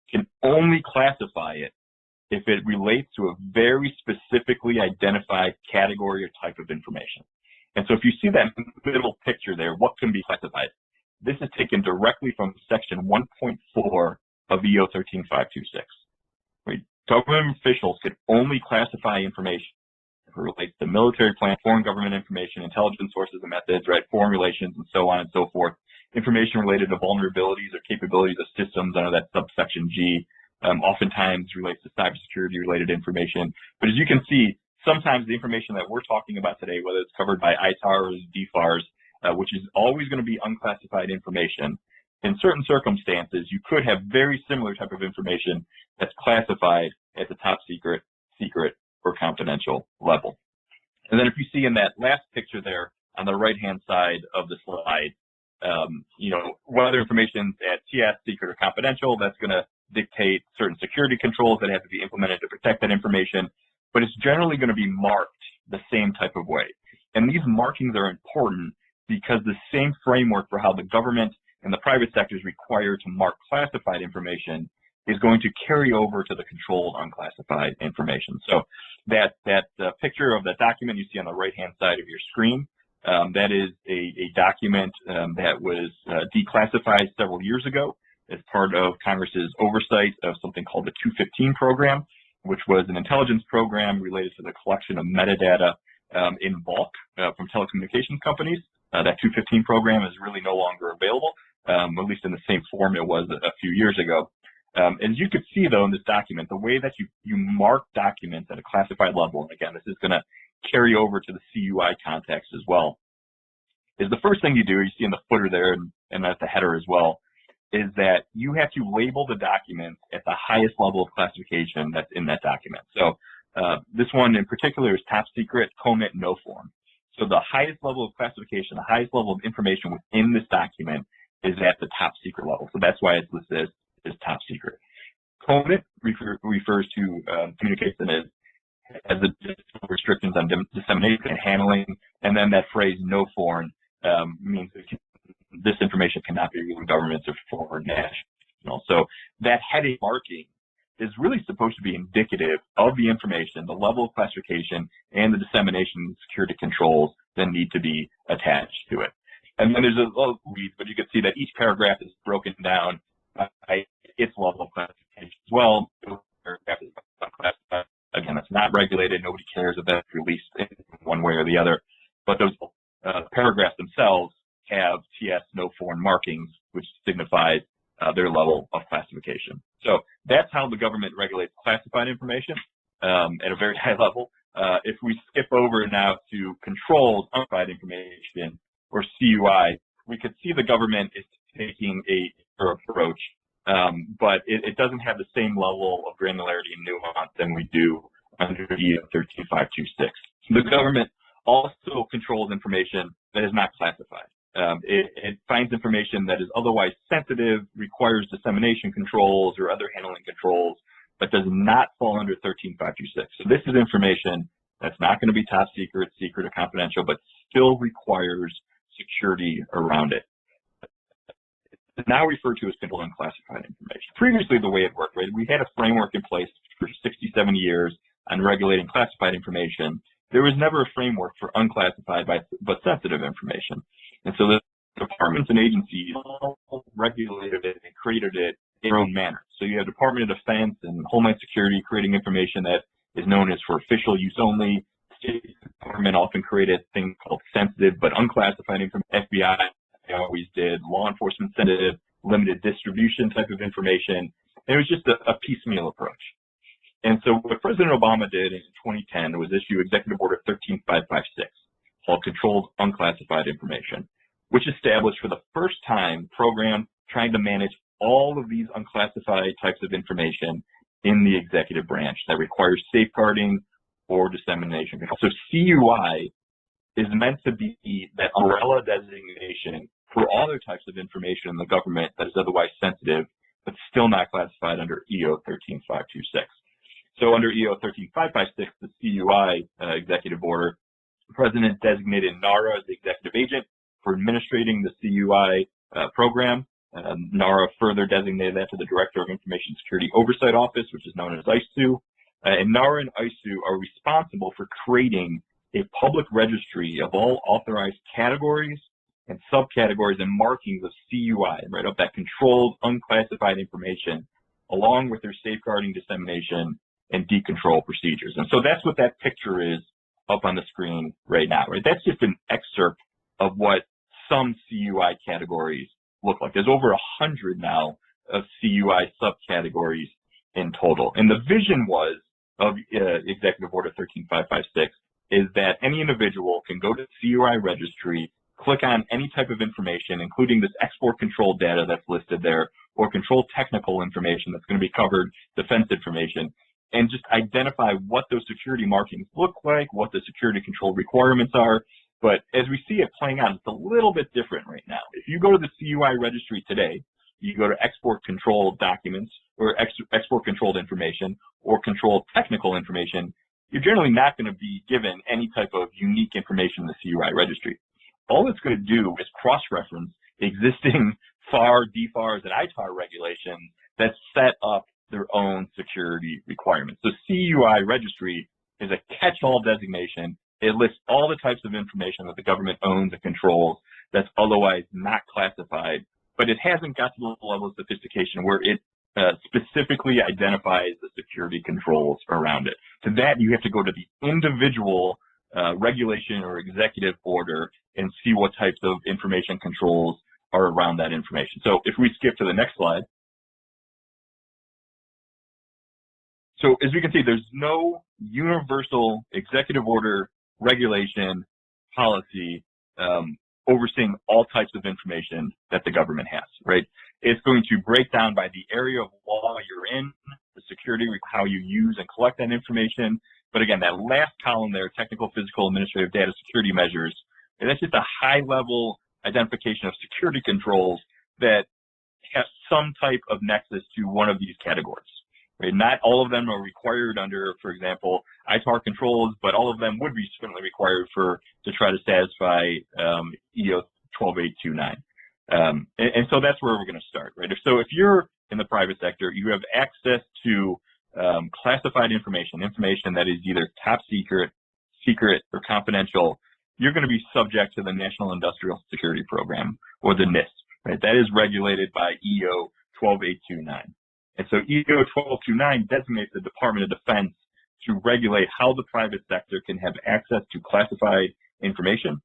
can only classify it if it relates to a very specifically identified category or type of information. And so if you see that middle picture there, what can be classified? This is taken directly from section 1.4 of EO 13526. Right? Government officials can only classify information if it relates to military plan, foreign government information, intelligence sources and methods, right, foreign relations, and so on and so forth. Information related to vulnerabilities or capabilities of systems under that subsection G, oftentimes relates to cybersecurity related information. But as you can see, sometimes the information that we're talking about today, whether it's covered by ITARs, DFARs, which is always going to be unclassified information, in certain circumstances, you could have very similar type of information that's classified at the top secret, secret, or confidential level. And then if you see in that last picture there on the right-hand side of the slide, whether information's at TS, secret, or confidential, that's going to dictate certain security controls that have to be implemented to protect that information, but it's generally going to be marked the same type of way. And these markings are important because the same framework for how the government and the private sector is required to mark classified information is going to carry over to the controlled unclassified information. So that picture of that document you see on the right-hand side of your screen, that is a document that was declassified several years ago as part of Congress's oversight of something called the 215 program, which was an intelligence program related to the collection of metadata in bulk from telecommunications companies. That 215 program is really no longer available, at least in the same form it was a few years ago. As you could see, though, in this document, the way that you mark documents at a classified level, and again, this is going to carry over to the CUI context as well, is the first thing you do, you see in the footer there and at the header as well, is that you have to label the documents at the highest level of classification that's in that document. So this one in particular is top secret, COMIT, no form. So the highest level of classification, the highest level of information within this document is at the top secret level. So that's why it's listed as top secret. Component refers to communication as the restrictions on dissemination and handling, and then that phrase "no foreign" means that this information cannot be used in governments or foreign national. So that heading marking is really supposed to be indicative of the information, the level of classification, and the dissemination security controls that need to be attached to it. And then there's a little weeds, but you can see that each paragraph is broken down by its level of classification as well. The paragraph is unclassified. Again, it's not regulated. Nobody cares if that's released in one way or the other. But those paragraphs themselves have TS no foreign markings, which signifies their level of classification. So that's how the government regulates classified information at a very high level. If we skip over now to controlled unclassified information, or CUI, we could see the government is taking a approach, but it doesn't have the same level of granularity and nuance than we do under EO 13526. The government also controls information that is not classified. It finds information that is otherwise sensitive, requires dissemination controls or other handling controls, but does not fall under 13526. So this is information that's not going to be top secret, secret, or confidential, but still requires security around it. It's now referred to as controlled unclassified information. Previously, the way it worked, right, we had a framework in place for 67 years on regulating classified information. There was never a framework for unclassified but sensitive information. And so the departments and agencies all regulated it and created it in their own manner. So you have Department of Defense and Homeland Security creating information that is known as for official use only. State Department often created things called sensitive but unclassified information. FBI always did law enforcement sensitive, limited distribution type of information. And it was just a piecemeal approach. And so what President Obama did in 2010 was issue Executive Order 13556, called Controlled Unclassified Information, which established for the first time a program trying to manage all of these unclassified types of information in the executive branch that requires safeguarding or dissemination control. So CUI is meant to be that umbrella designation for all other types of information in the government that is otherwise sensitive, but still not classified under EO 13526. So under EO 13556, the CUI executive order, the president designated NARA as the executive agent for administrating the CUI program. NARA further designated that to the Director of Information Security Oversight Office, which is known as ISU. And NARA and ISU are responsible for creating a public registry of all authorized categories and subcategories and markings of CUI, right, of that controlled, unclassified information, along with their safeguarding, dissemination, and decontrol procedures. And so that's what that picture is up on the screen right now, right? That's just an excerpt of what some CUI categories look like. There's over 100 now of CUI subcategories in total. And the vision was of Executive Order 13556 is that any individual can go to the CUI registry, click on any type of information, including this export control data that's listed there, or control technical information that's going to be covered, defense information, and just identify what those security markings look like, what the security control requirements are. But as we see it playing out, it's a little bit different right now. If you go to the CUI registry today, you go to export control documents or export controlled information or control technical information, you're generally not going to be given any type of unique information in the CUI registry. All it's going to do is cross-reference existing FAR, DFARs, and ITAR regulations that set up their own security requirements. So CUI registry is a catch-all designation. It lists all the types of information that the government owns and controls that's otherwise not classified, but it hasn't got to the level of sophistication where it specifically identifies the security controls around it. To that, you have to go to the individual regulation or executive order and see what types of information controls are around that information. So if we skip to the next slide. So as we can see, there's no universal executive order, regulation, policy overseeing all types of information that the government has, right? It's going to break down by the area of law you're in, the security, how you use and collect that information, But again, that last column there, technical, physical, administrative data security measures, and that's just a high-level identification of security controls that have some type of nexus to one of these categories. Right? Not all of them are required under, for example, ITAR controls, but all of them would be certainly required to try to satisfy EO 12829. And so that's where we're going to start, right? So if you're in the private sector, you have access to classified information that is either top secret, or confidential. You're going to be subject to the National Industrial Security Program, or the NISP, right? That is regulated by EO 12829. And so EO 12229 designates the Department of Defense to regulate how the private sector can have access to classified information.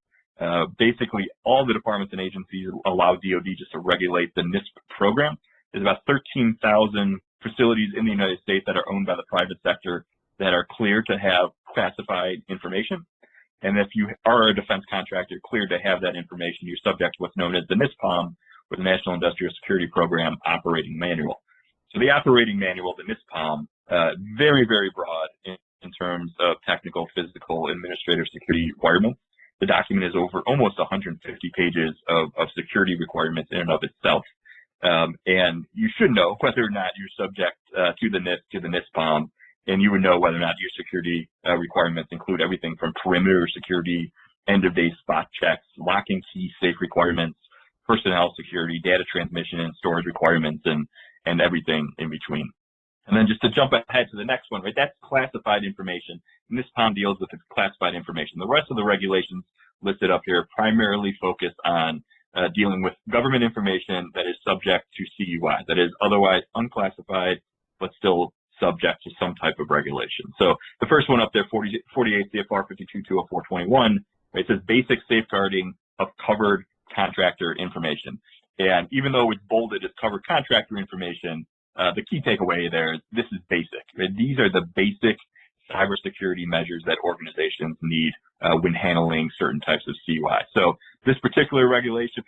Basically, all the departments and agencies allow DoD just to regulate the NISP program. There's about 13,000 facilities in the United States that are owned by the private sector that are cleared to have classified information. And if you are a defense contractor cleared to have that information, you're subject to what's known as the NISPOM, or the National Industrial Security Program Operating Manual. So the operating manual, the NISPOM, very, very broad in terms of technical, physical, administrative security requirements. The document is over almost 150 pages of security requirements in and of itself. And you should know whether or not you're subject to the NISPOM, and you would know whether or not your security requirements include everything from perimeter security, end-of-day spot checks, lock and key safe requirements, personnel security, data transmission and storage requirements, and everything in between. And then just to jump ahead to the next one, right, that's classified information. And this POM deals with the classified information. The rest of the regulations listed up here primarily focus on dealing with government information that is subject to CUI, that is otherwise unclassified, but still subject to some type of regulation. So the first one up there, 48 CFR 52-204-21, it says basic safeguarding of covered contractor information. And even though it's bolded as covered contractor information, the key takeaway there is this is basic. These are the basic cybersecurity measures that organizations need when handling certain types of CUI. So this particular regulation,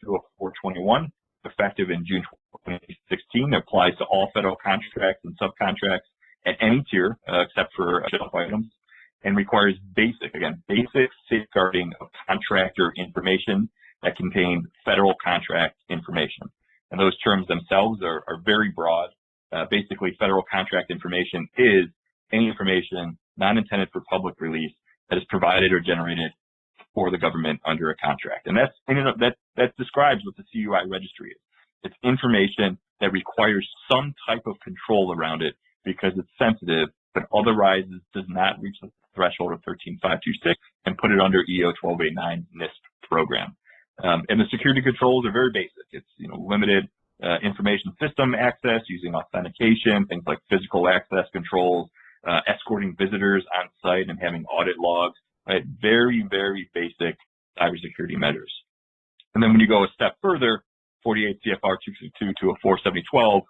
52-204-21, effective in June 2016, applies to all federal contracts and subcontracts at any tier except for shelf items, and requires basic safeguarding of contractor information that contains federal contract information. And those terms themselves are very broad. Basically, federal contract information is any information not intended for public release that is provided or generated for the government under a contract. And that describes what the CUI registry is. It's information that requires some type of control around it because it's sensitive, but otherwise does not reach the threshold of 13526 and put it under EO 1289 NISP program. And the security controls are very basic. It's limited information system access using authentication, things like physical access controls, escorting visitors on site and having audit logs, right? Very, very basic cybersecurity measures. And then when you go a step further, 48 CFR 262-204-7012,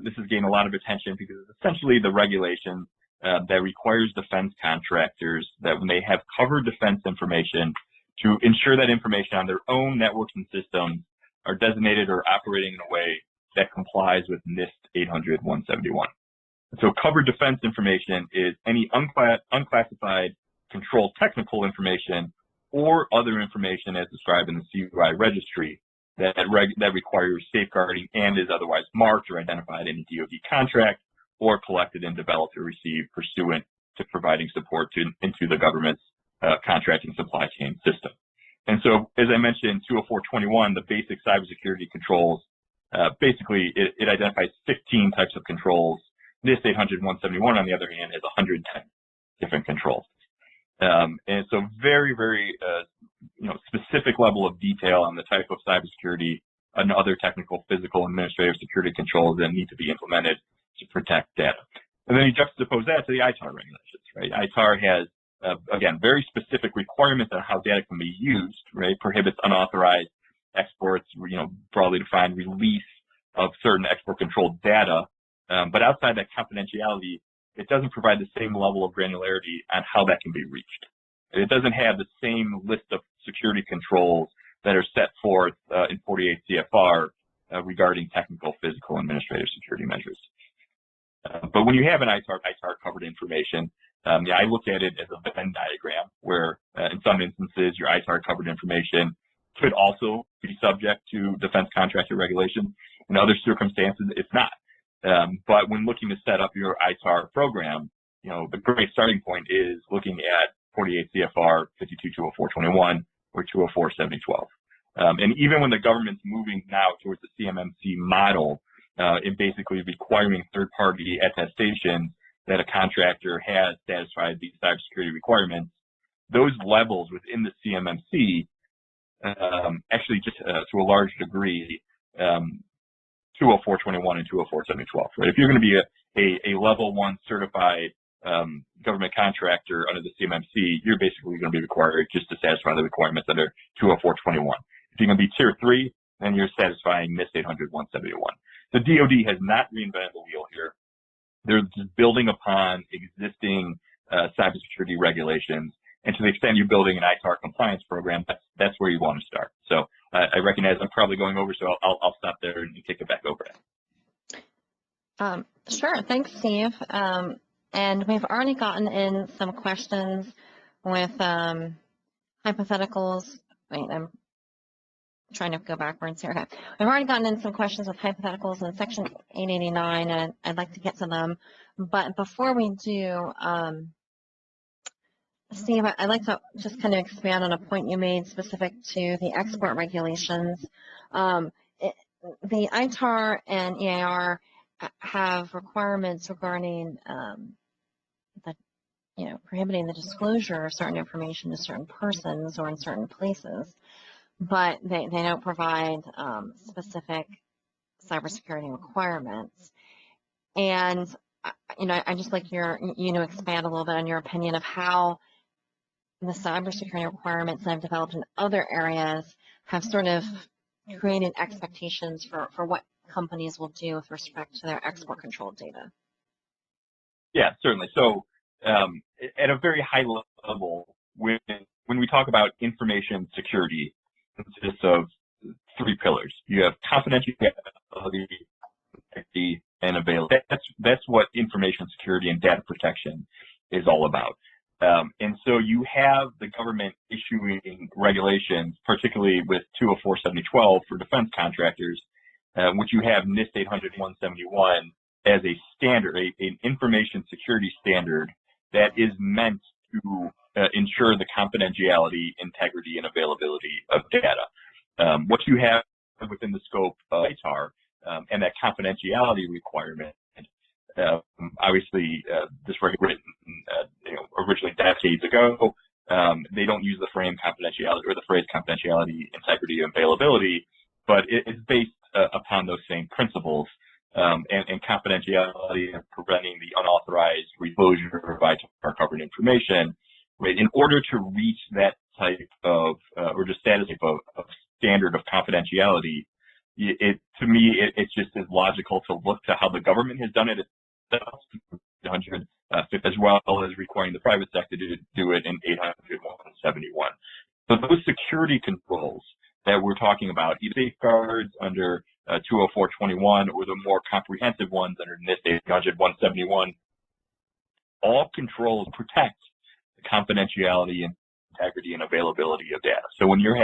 this has gained a lot of attention because it's essentially the regulation that requires defense contractors that when they have covered defense information to ensure that information on their own networks and systems are designated or operating in a way that complies with NIST 800-171. So covered defense information is any unclassified controlled technical information or other information as described in the CUI registry that requires safeguarding and is otherwise marked or identified in a DoD contract or collected and developed or received pursuant to providing support into the government's contracting supply chain system. And so, as I mentioned, 204-21, the basic cybersecurity controls, basically it identifies 15 types of controls. NIST 800-171, on the other hand, has 110 different controls. And so very, very specific level of detail on the type of cybersecurity and other technical, physical, administrative security controls that need to be implemented to protect data. And then you juxtapose that to the ITAR regulations, right? ITAR has, again, very specific requirements on how data can be used, right? Prohibits unauthorized exports, broadly defined release of certain export controlled data. But outside that confidentiality, it doesn't provide the same level of granularity on how that can be reached. It doesn't have the same list of security controls that are set forth in 48 CFR regarding technical, physical, and administrative security measures. But when you have an ITAR covered information, I look at it as a Venn diagram where in some instances your ITAR covered information could also be subject to defense contractor regulation. In other circumstances, it's not. But when looking to set up your ITAR program, the great starting point is looking at 48 CFR 52-204-21 or 204-7012. And even when the government's moving now towards the CMMC model, in basically requiring third-party attestation that a contractor has satisfied these cybersecurity requirements, those levels within the CMMC actually just to a large degree 204-21 and 204-7012. Right? If you're going to be a level 1 certified government contractor under the CMMC, you're basically going to be required just to satisfy the requirements under 204-21. If you're going to be tier 3, then you're satisfying NIST 800-171. The DoD has not reinvented the wheel here. They're just building upon existing cybersecurity regulations. And to the extent you're building an ITAR compliance program, that's where you want to start. So I recognize I'm probably going over, so I'll stop there and kick it back over. Sure. Thanks, Steve. And we've already gotten in some questions with hypotheticals. Wait, I'm trying to go backwards here. Okay. We've already gotten in some questions with hypotheticals in Section 889, and I'd like to get to them. But before we do, Steve, I'd like to just kind of expand on a point you made specific to the export regulations. The ITAR and EAR have requirements regarding prohibiting the disclosure of certain information to certain persons or in certain places, but they don't provide specific cybersecurity requirements. And I just like you to expand a little bit on your opinion of how the cybersecurity requirements that have developed in other areas have sort of created expectations for what companies will do with respect to their export control data. Yeah, certainly. So at a very high level, when we talk about information security, it consists of 3 pillars. You have confidentiality, integrity, and availability. That's what information security and data protection is all about. And so you have the government issuing regulations, particularly with 204-7012 for defense contractors, which you have NIST 800-171 as a standard, an information security standard that is meant to ensure the confidentiality, integrity, and availability of data. What you have within the scope of ITAR and that confidentiality requirement, obviously this was written originally decades ago. They don't use the phrase confidentiality, integrity, and availability, but it's based upon those same principles. And confidentiality and preventing the unauthorized disclosure of ITAR covered information, right? In order to reach that type of or just status of standard of confidentiality, to me it's just as logical to look to how the government has done it itself, as well as requiring the private sector to do it in 800-171. So those security controls that we're talking about, either safeguards under 204-21 or the more comprehensive ones under NIST 800-171, all controls protect the confidentiality, integrity, and availability of data. So when you're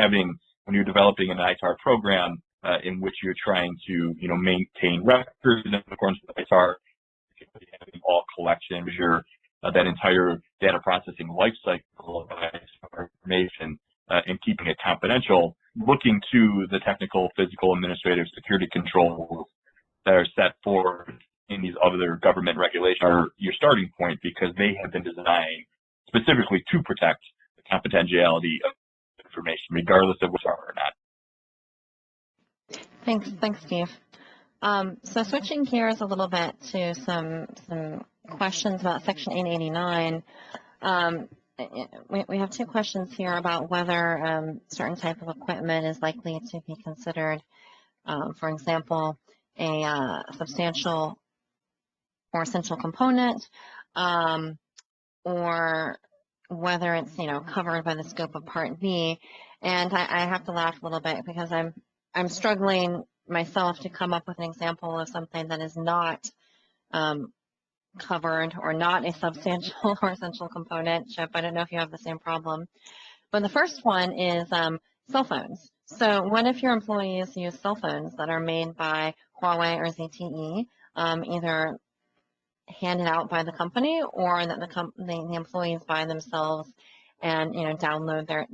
developing an ITAR program in which you're trying to maintain records in accordance with ITAR, having all collection, that entire data processing lifecycle of ITAR information and keeping it confidential, looking to the technical, physical, administrative security controls that are set forth in these other government regulations are your starting point, because they have been designed specifically to protect the confidentiality of information, regardless of which are or not. Thanks, Steve. So switching gears a little bit to some questions about Section 889. We have 2 questions here about whether certain type of equipment is likely to be considered, for example, a substantial or essential component, or whether it's covered by the scope of Part B. And I have to laugh a little bit because I'm struggling myself to come up with an example of something that is not covered or not a substantial or essential component. Chip, I don't know if you have the same problem. But the first one is cell phones. So what if your employees use cell phones that are made by Huawei or ZTE, either handed out by the company or that the employees buy themselves and download their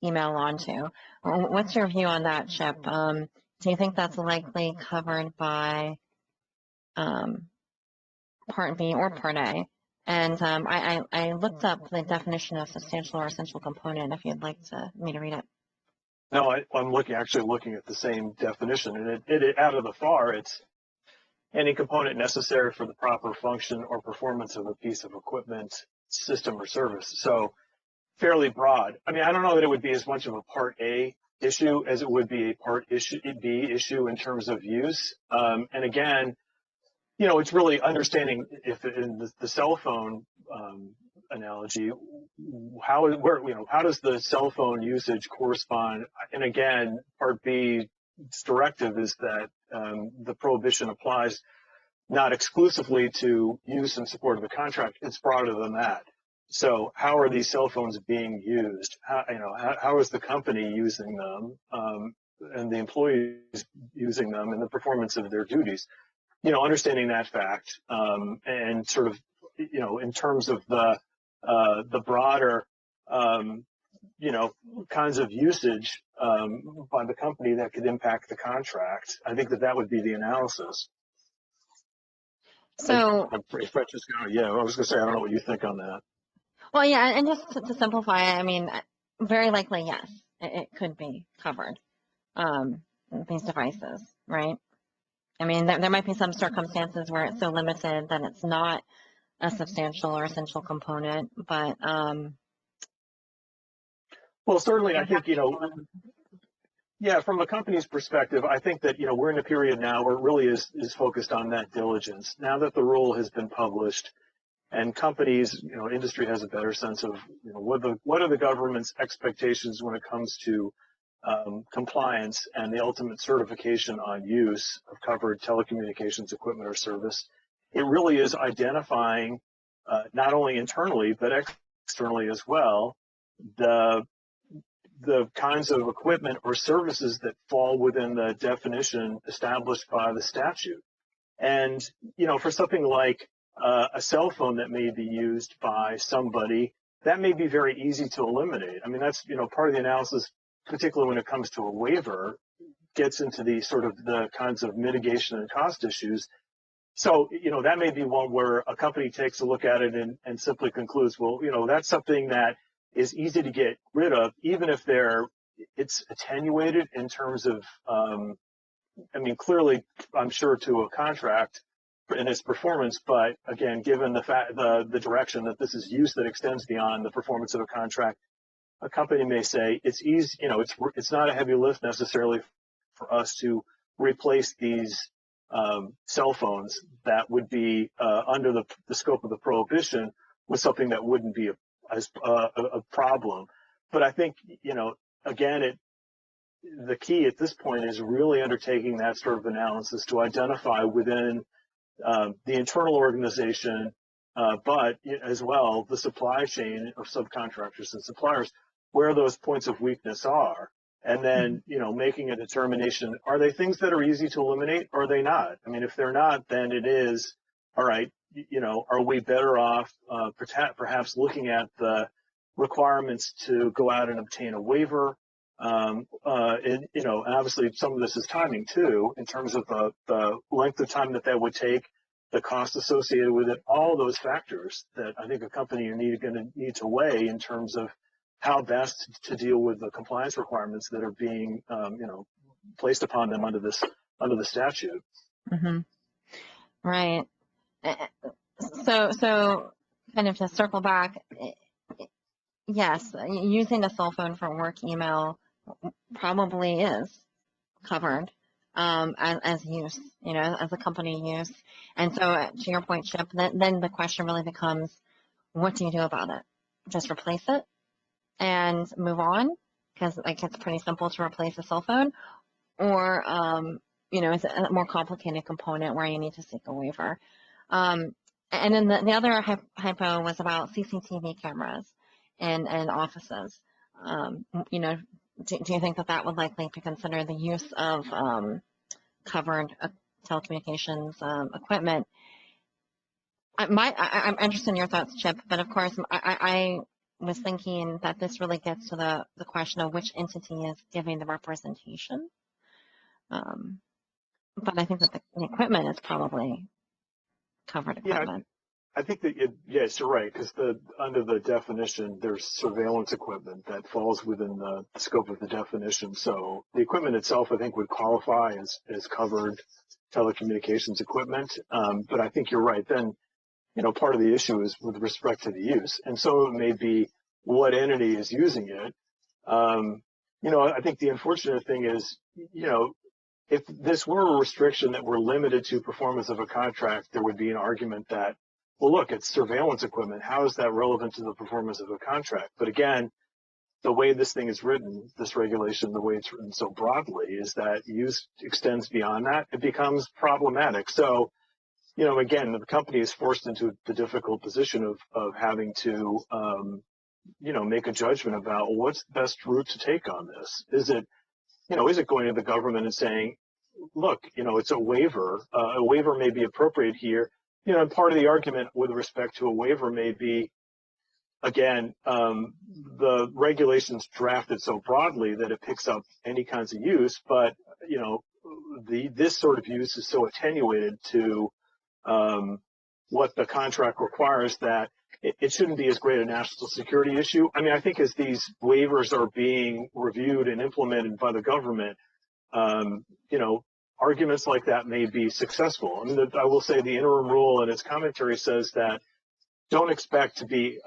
email onto? What's your view on that, Chip? Do you think that's likely covered by Part B or Part A? And I looked up the definition of substantial or essential component if you'd like me to read it. No, I'm actually looking at the same definition, and it out of the FAR, it's any component necessary for the proper function or performance of a piece of equipment, system, or service. So fairly broad. I mean, I don't know that it would be as much of a Part A issue as it would be a Part B issue in terms of use. And again, it's really understanding if in the cell phone analogy, how does the cell phone usage correspond? And again, Part B's directive is that the prohibition applies not exclusively to use in support of a contract. It's broader than that. So how are these cell phones being used? How is the company using them and the employees using them in the performance of their duties? Understanding that fact and sort of, in terms of the broader, kinds of usage by the company that could impact the contract, I think that would be the analysis. So, Francesca, yeah, I was going to say, I don't know what you think on that. Well, yeah, and just to simplify, I mean, very likely, yes, it could be covered, these devices, right? I mean, there might be some circumstances where it's so limited that it's not a substantial or essential component, but well, certainly, I think, yeah, from a company's perspective, I think that, we're in a period now where it really is focused on that diligence. Now that the rule has been published and companies, industry has a better sense of, what are the government's expectations when it comes to compliance and the ultimate certification on use of covered telecommunications equipment or service. It really is identifying not only internally but externally as well the kinds of equipment or services that fall within the definition established by the statute. And for something like a cell phone that may be used by somebody, that may be very easy to eliminate. I mean, that's part of the analysis, particularly when it comes to a waiver, gets into the sort of the kinds of mitigation and cost issues. So, that may be one where a company takes a look at it and simply concludes, well, that's something that is easy to get rid of, even if it's attenuated in terms of, I mean, clearly, I'm sure to a contract in its performance, but again, given the direction that this is use that extends beyond the performance of a contract, a company may say it's easy, it's not a heavy lift necessarily for us to replace these cell phones that would be under the scope of the prohibition with something that wouldn't be a problem. But I think, again, the key at this point is really undertaking that sort of analysis to identify within the internal organization, but as well the supply chain of subcontractors and suppliers, where those points of weakness are, and then making a determination: are they things that are easy to eliminate, or are they not? I mean, if they're not, then it is all right. Are we better off perhaps looking at the requirements to go out and obtain a waiver? And obviously some of this is timing too, in terms of the length of time that would take, the cost associated with it, all those factors that I think a company going to need to weigh in terms of how best to deal with the compliance requirements that are being, placed upon them under the statute. Mm-hmm. Right. So kind of to circle back, yes, using a cell phone for work email probably is covered as use, as a company use. And so to your point, Chip, then the question really becomes, what do you do about it? Just replace it and move on? Because it's pretty simple to replace a cell phone, or is it a more complicated component where you need to seek a waiver? And then the other hypo was about CCTV cameras and offices. You know, do you think that would likely to consider the use of covered telecommunications equipment? I'm interested in your thoughts, Chip, but of course, I was thinking that this really gets to the question of which entity is giving the representation. But I think that the equipment is probably covered equipment. I think that yes, you're right, because under the definition, there's surveillance equipment that falls within the scope of the definition. So the equipment itself, I think, would qualify as covered telecommunications equipment. But I think you're right. Then, you know, part of the issue is with respect to the use, and so it may be what entity is using it. You know, I think the unfortunate thing is, you know, if this were a restriction that were limited to performance of a contract, there would be an argument that, well, look, it's surveillance equipment. How is that relevant to the performance of a contract? But again, the way this thing is written, this regulation, the way it's written so broadly, is that use extends beyond that. It becomes problematic. So, you know, again, the company is forced into the difficult position of having to, you know, make a judgment about, well, what's the best route to take on this? Is it, you know, is it going to the government and saying, look, you know, it's a waiver. A waiver may be appropriate here. You know, and part of the argument with respect to a waiver may be, again, the regulations drafted so broadly that it picks up any kinds of use, but, you know, this sort of use is so attenuated to what the contract requires that it shouldn't be as great a national security issue. I mean, I think as these waivers are being reviewed and implemented by the government, you know, arguments like that may be successful. I mean, I will say the interim rule in its commentary says that don't expect to be,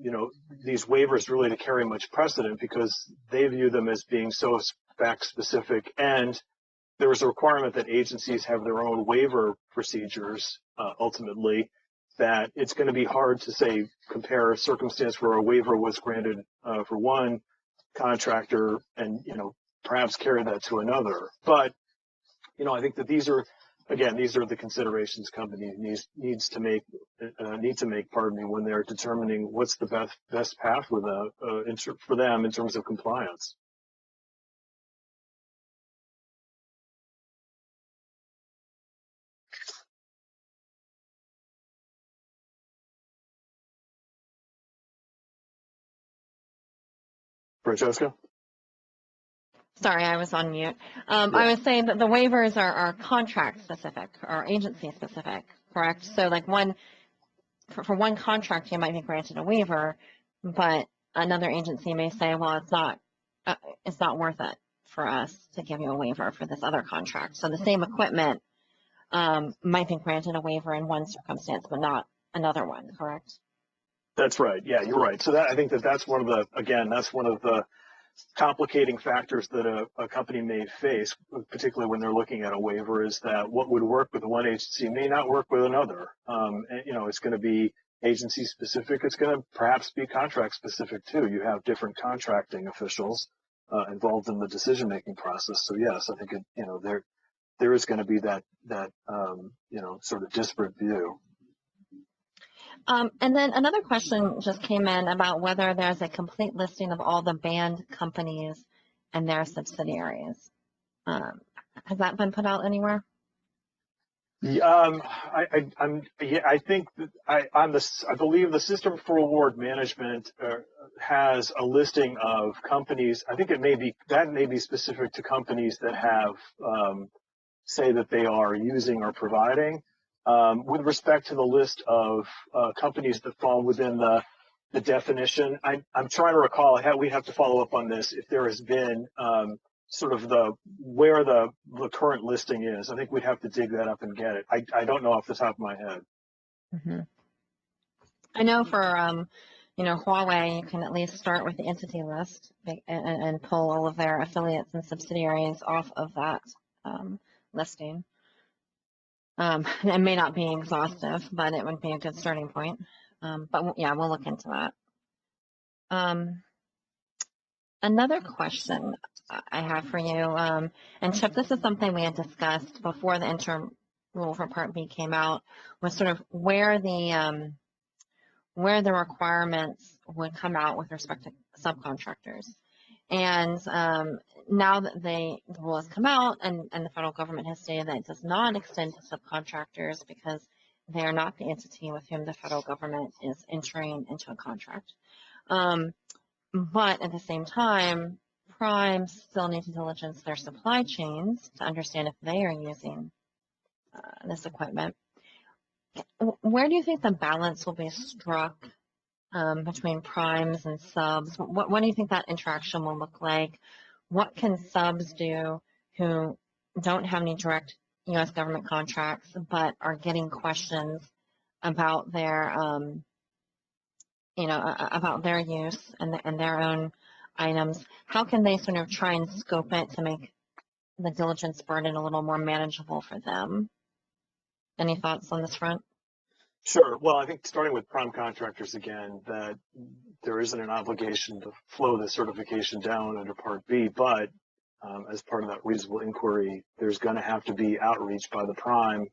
you know, these waivers really to carry much precedent because they view them as being so fact specific, and there is a requirement that agencies have their own waiver procedures ultimately, that it's going to be hard to say compare a circumstance where a waiver was granted for one contractor and, you know, perhaps carry that to another. But, you know, I think that these are, again, these are the considerations companies need to make, pardon me, when they're determining what's the best path with for them in terms of compliance. Francesca? Sorry, I was on mute. I was saying that the waivers are contract specific or agency specific, correct? So like for one contract, you might be granted a waiver, but another agency may say, well, it's not worth it for us to give you a waiver for this other contract. So the same equipment might be granted a waiver in one circumstance, but not another one, correct? That's right. Yeah, you're right. So I think that's one of the complicating factors that a company may face, particularly when they're looking at a waiver, is that what would work with one agency may not work with another. And, you know, it's going to be agency specific. It's going to perhaps be contract specific too. You have different contracting officials involved in the decision-making process. So yes, I think you know, there is going to be that you know, sort of disparate view. And then another question just came in about whether there's a complete listing of all the banned companies and their subsidiaries. Has that been put out anywhere? I think that I believe the System for Award Management has a listing of companies. I think that may be specific to companies that have say that they are using or providing. With respect to the list of companies that fall within the definition, I'm trying to recall. We have to follow up on this if there has been sort of where the current listing is. I think we'd have to dig that up and get it. I don't know off the top of my head. Mm-hmm. I know for you know, Huawei, you can at least start with the entity list and pull all of their affiliates and subsidiaries off of that listing. It may not be exhaustive, but it would be a good starting point. But yeah, we'll look into that. Another question I have for you, and Chip, this is something we had discussed before the interim rule for Part B came out was sort of where the requirements would come out with respect to subcontractors. And now that the rule has come out and the federal government has stated that it does not extend to subcontractors because they are not the entity with whom the federal government is entering into a contract. But at the same time, primes still need to diligence their supply chains to understand if they are using this equipment. Where do you think the balance will be struck between primes and subs? What do you think that interaction will look like? What can subs do who don't have any direct U.S. government contracts but are getting questions about their, about their use and their own items? How can they sort of try and scope it to make the diligence burden a little more manageable for them? Any thoughts on this front? Sure. Well, I think starting with prime contractors again, that there isn't an obligation to flow the certification down under Part B, but as part of that reasonable inquiry, there's going to have to be outreach by the prime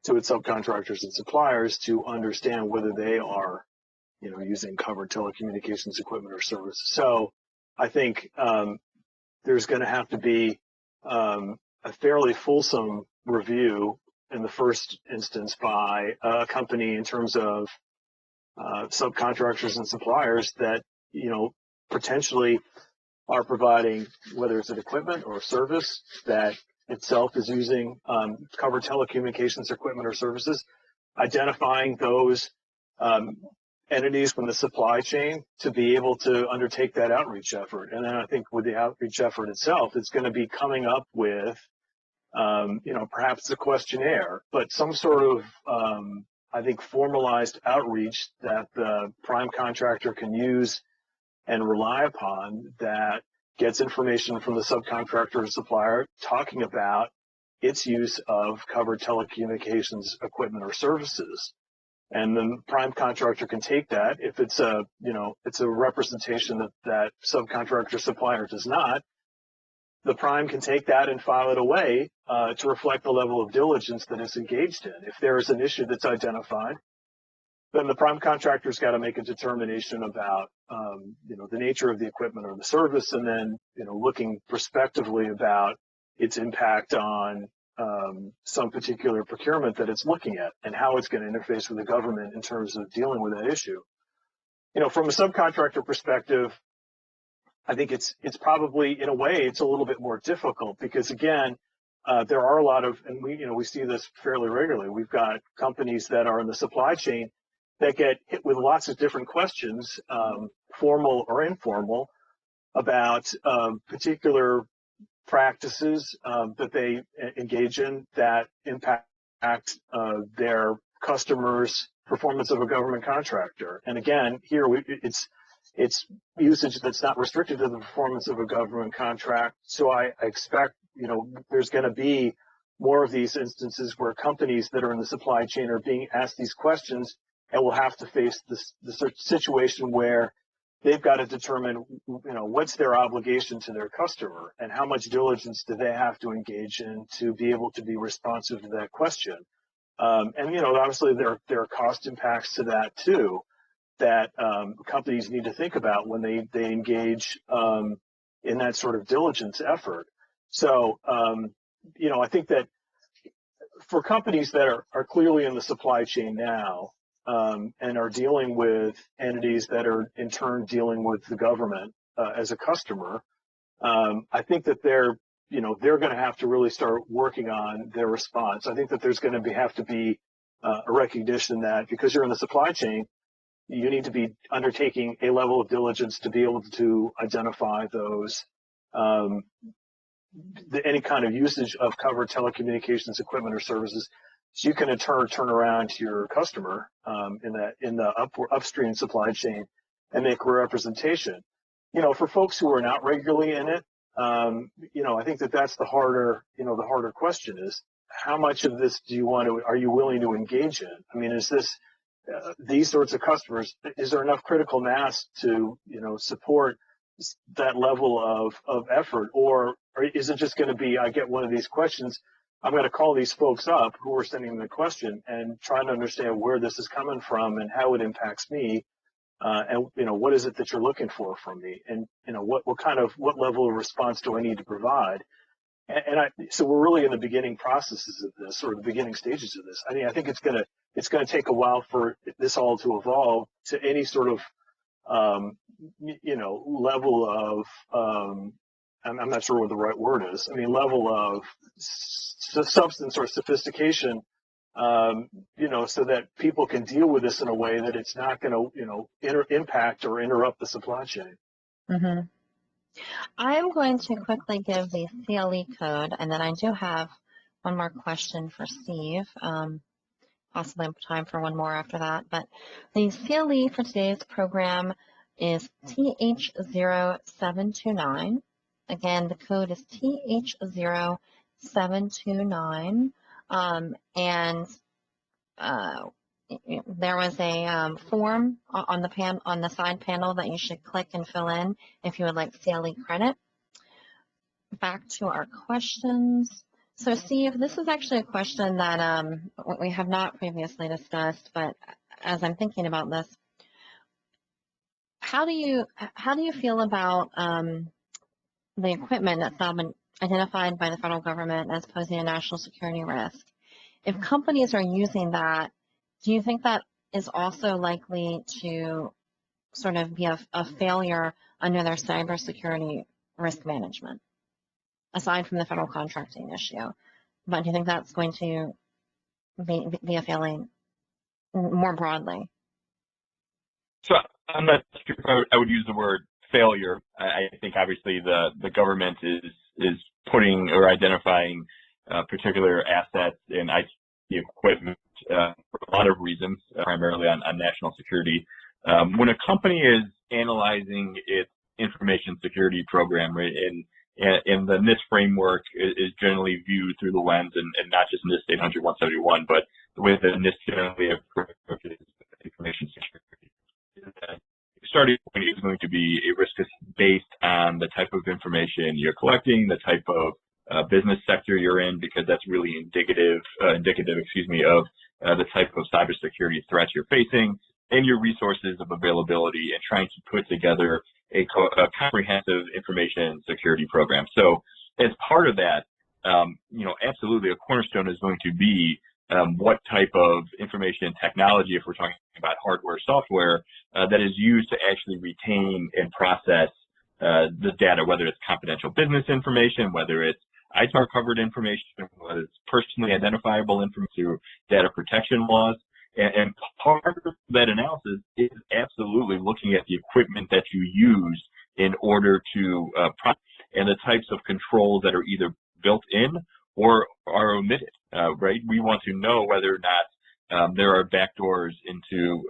to its subcontractors and suppliers to understand whether they are, using covered telecommunications equipment or services. So I think there's going to have to be a fairly fulsome review in the first instance by a company in terms of subcontractors and suppliers that, potentially are providing, whether it's an equipment or a service that itself is using covered telecommunications equipment or services, identifying those entities from the supply chain to be able to undertake that outreach effort. And then I think with the outreach effort itself, it's going to be coming up with perhaps a questionnaire, but some sort of, I think, formalized outreach that the prime contractor can use and rely upon that gets information from the subcontractor or supplier talking about its use of covered telecommunications equipment or services. And then the prime contractor can take that. If it's it's a representation that subcontractor or supplier does not, the prime can take that and file it away to reflect the level of diligence that it's engaged in. If there is an issue that's identified, then the prime contractor's got to make a determination about, the nature of the equipment or the service, and then, looking prospectively about its impact on some particular procurement that it's looking at and how it's going to interface with the government in terms of dealing with that issue. From a subcontractor perspective, I think it's probably, in a way, it's a little bit more difficult because, again, there are a lot of, and we see this fairly regularly. We've got companies that are in the supply chain that get hit with lots of different questions, formal or informal, about particular practices that they engage in that impact their customers' performance of a government contractor. And again, here it's usage that's not restricted to the performance of a government contract. So I expect, there's going to be more of these instances where companies that are in the supply chain are being asked these questions and will have to face the situation where they've got to determine, what's their obligation to their customer and how much diligence do they have to engage in to be able to be responsive to that question. And, obviously there are cost impacts to that too, that companies need to think about when they engage in that sort of diligence effort. So, I think that for companies that are clearly in the supply chain now and are dealing with entities that are in turn dealing with the government as a customer, I think that they're going to have to really start working on their response. I think that there's going to have to be a recognition that because you're in the supply chain, you need to be undertaking a level of diligence to be able to identify those, any kind of usage of covered telecommunications equipment or services, so you can in turn turn around to your customer in the upstream supply chain and make a representation. For folks who are not regularly in it, I think that's the harder question is how much of this are you willing to engage in? I mean, is this these sorts of customers, is there enough critical mass to, support that level of effort, or is it just going to be, I get one of these questions, I'm going to call these folks up who are sending the question and trying to understand where this is coming from and how it impacts me. And what is it that you're looking for from me? And what level of response do I need to provide? So we're really in the beginning processes of this, or the beginning stages of this. I think it's gonna take a while for this all to evolve to any sort of level of I'm not sure what the right word is. I mean, level of substance or sophistication, so that people can deal with this in a way that it's not going to, impact or interrupt the supply chain. Mm-hmm. I'm going to quickly give the CLE code, and then I do have one more question for Steve. Possibly time for one more after that. But the CLE for today's program is TH0729. Again, the code is TH0729. There was a form on the side panel that you should click and fill in if you would like CLE credit. Back to our questions. So Steve, this is actually a question that we have not previously discussed, but as I'm thinking about this, how do you feel about the equipment that's now been identified by the federal government as posing a national security risk? If companies are using that, do you think that is also likely to sort of be a failure under their cybersecurity risk management, aside from the federal contracting issue? But do you think that's going to be a failing more broadly? So I'm not sure if I would use the word failure. I think obviously the government is putting or identifying particular assets and IT equipment for a lot of reasons, primarily on national security. When a company is analyzing its information security program, right, and the NIST framework is generally viewed through the lens, and not just NIST 800-171, but the way that NIST generally approaches information security. The starting point is going to be a risk based on the type of information you're collecting, the type of business sector you're in, because that's really indicative, of the type of cybersecurity threats you're facing, and your resources of availability, and trying to put together a comprehensive information security program. So as part of that, absolutely a cornerstone is going to be what type of information technology, if we're talking about hardware, software, that is used to actually retain and process the data, whether it's confidential business information, whether it's ITAR covered information, whether it's personally identifiable information through data protection laws. And part of that analysis is absolutely looking at the equipment that you use in order to process, and the types of controls that are either built in or are omitted, right? We want to know whether or not there are backdoors into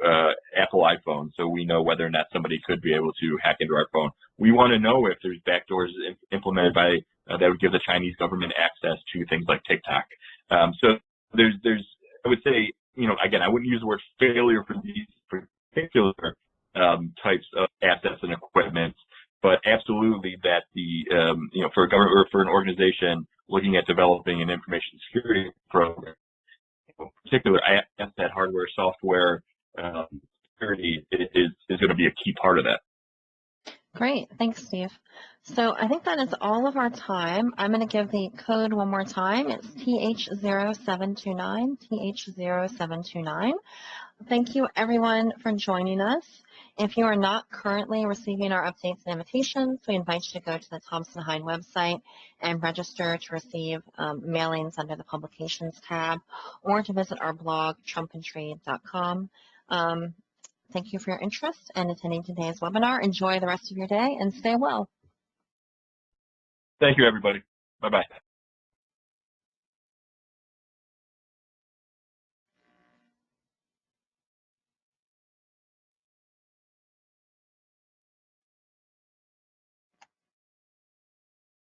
Apple iPhone, so we know whether or not somebody could be able to hack into our phone. We want to know if there's backdoors implemented by that would give the Chinese government access to things like TikTok. So there's, I would say, again, I wouldn't use the word failure for these particular types of assets and equipment, but absolutely that for a government or for an organization looking at developing an information security program, in particular, asset hardware, software security is going to be a key part of that. Great, thanks, Steve. So I think that is all of our time. I'm going to give the code one more time. It's TH0729, TH0729. Thank you, everyone, for joining us. If you are not currently receiving our updates and invitations, we invite you to go to the Thompson HIne website and register to receive mailings under the Publications tab, or to visit our blog, trumpandtrade.com. Thank you for your interest and attending today's webinar. Enjoy the rest of your day and stay well. Thank you, everybody. Bye-bye.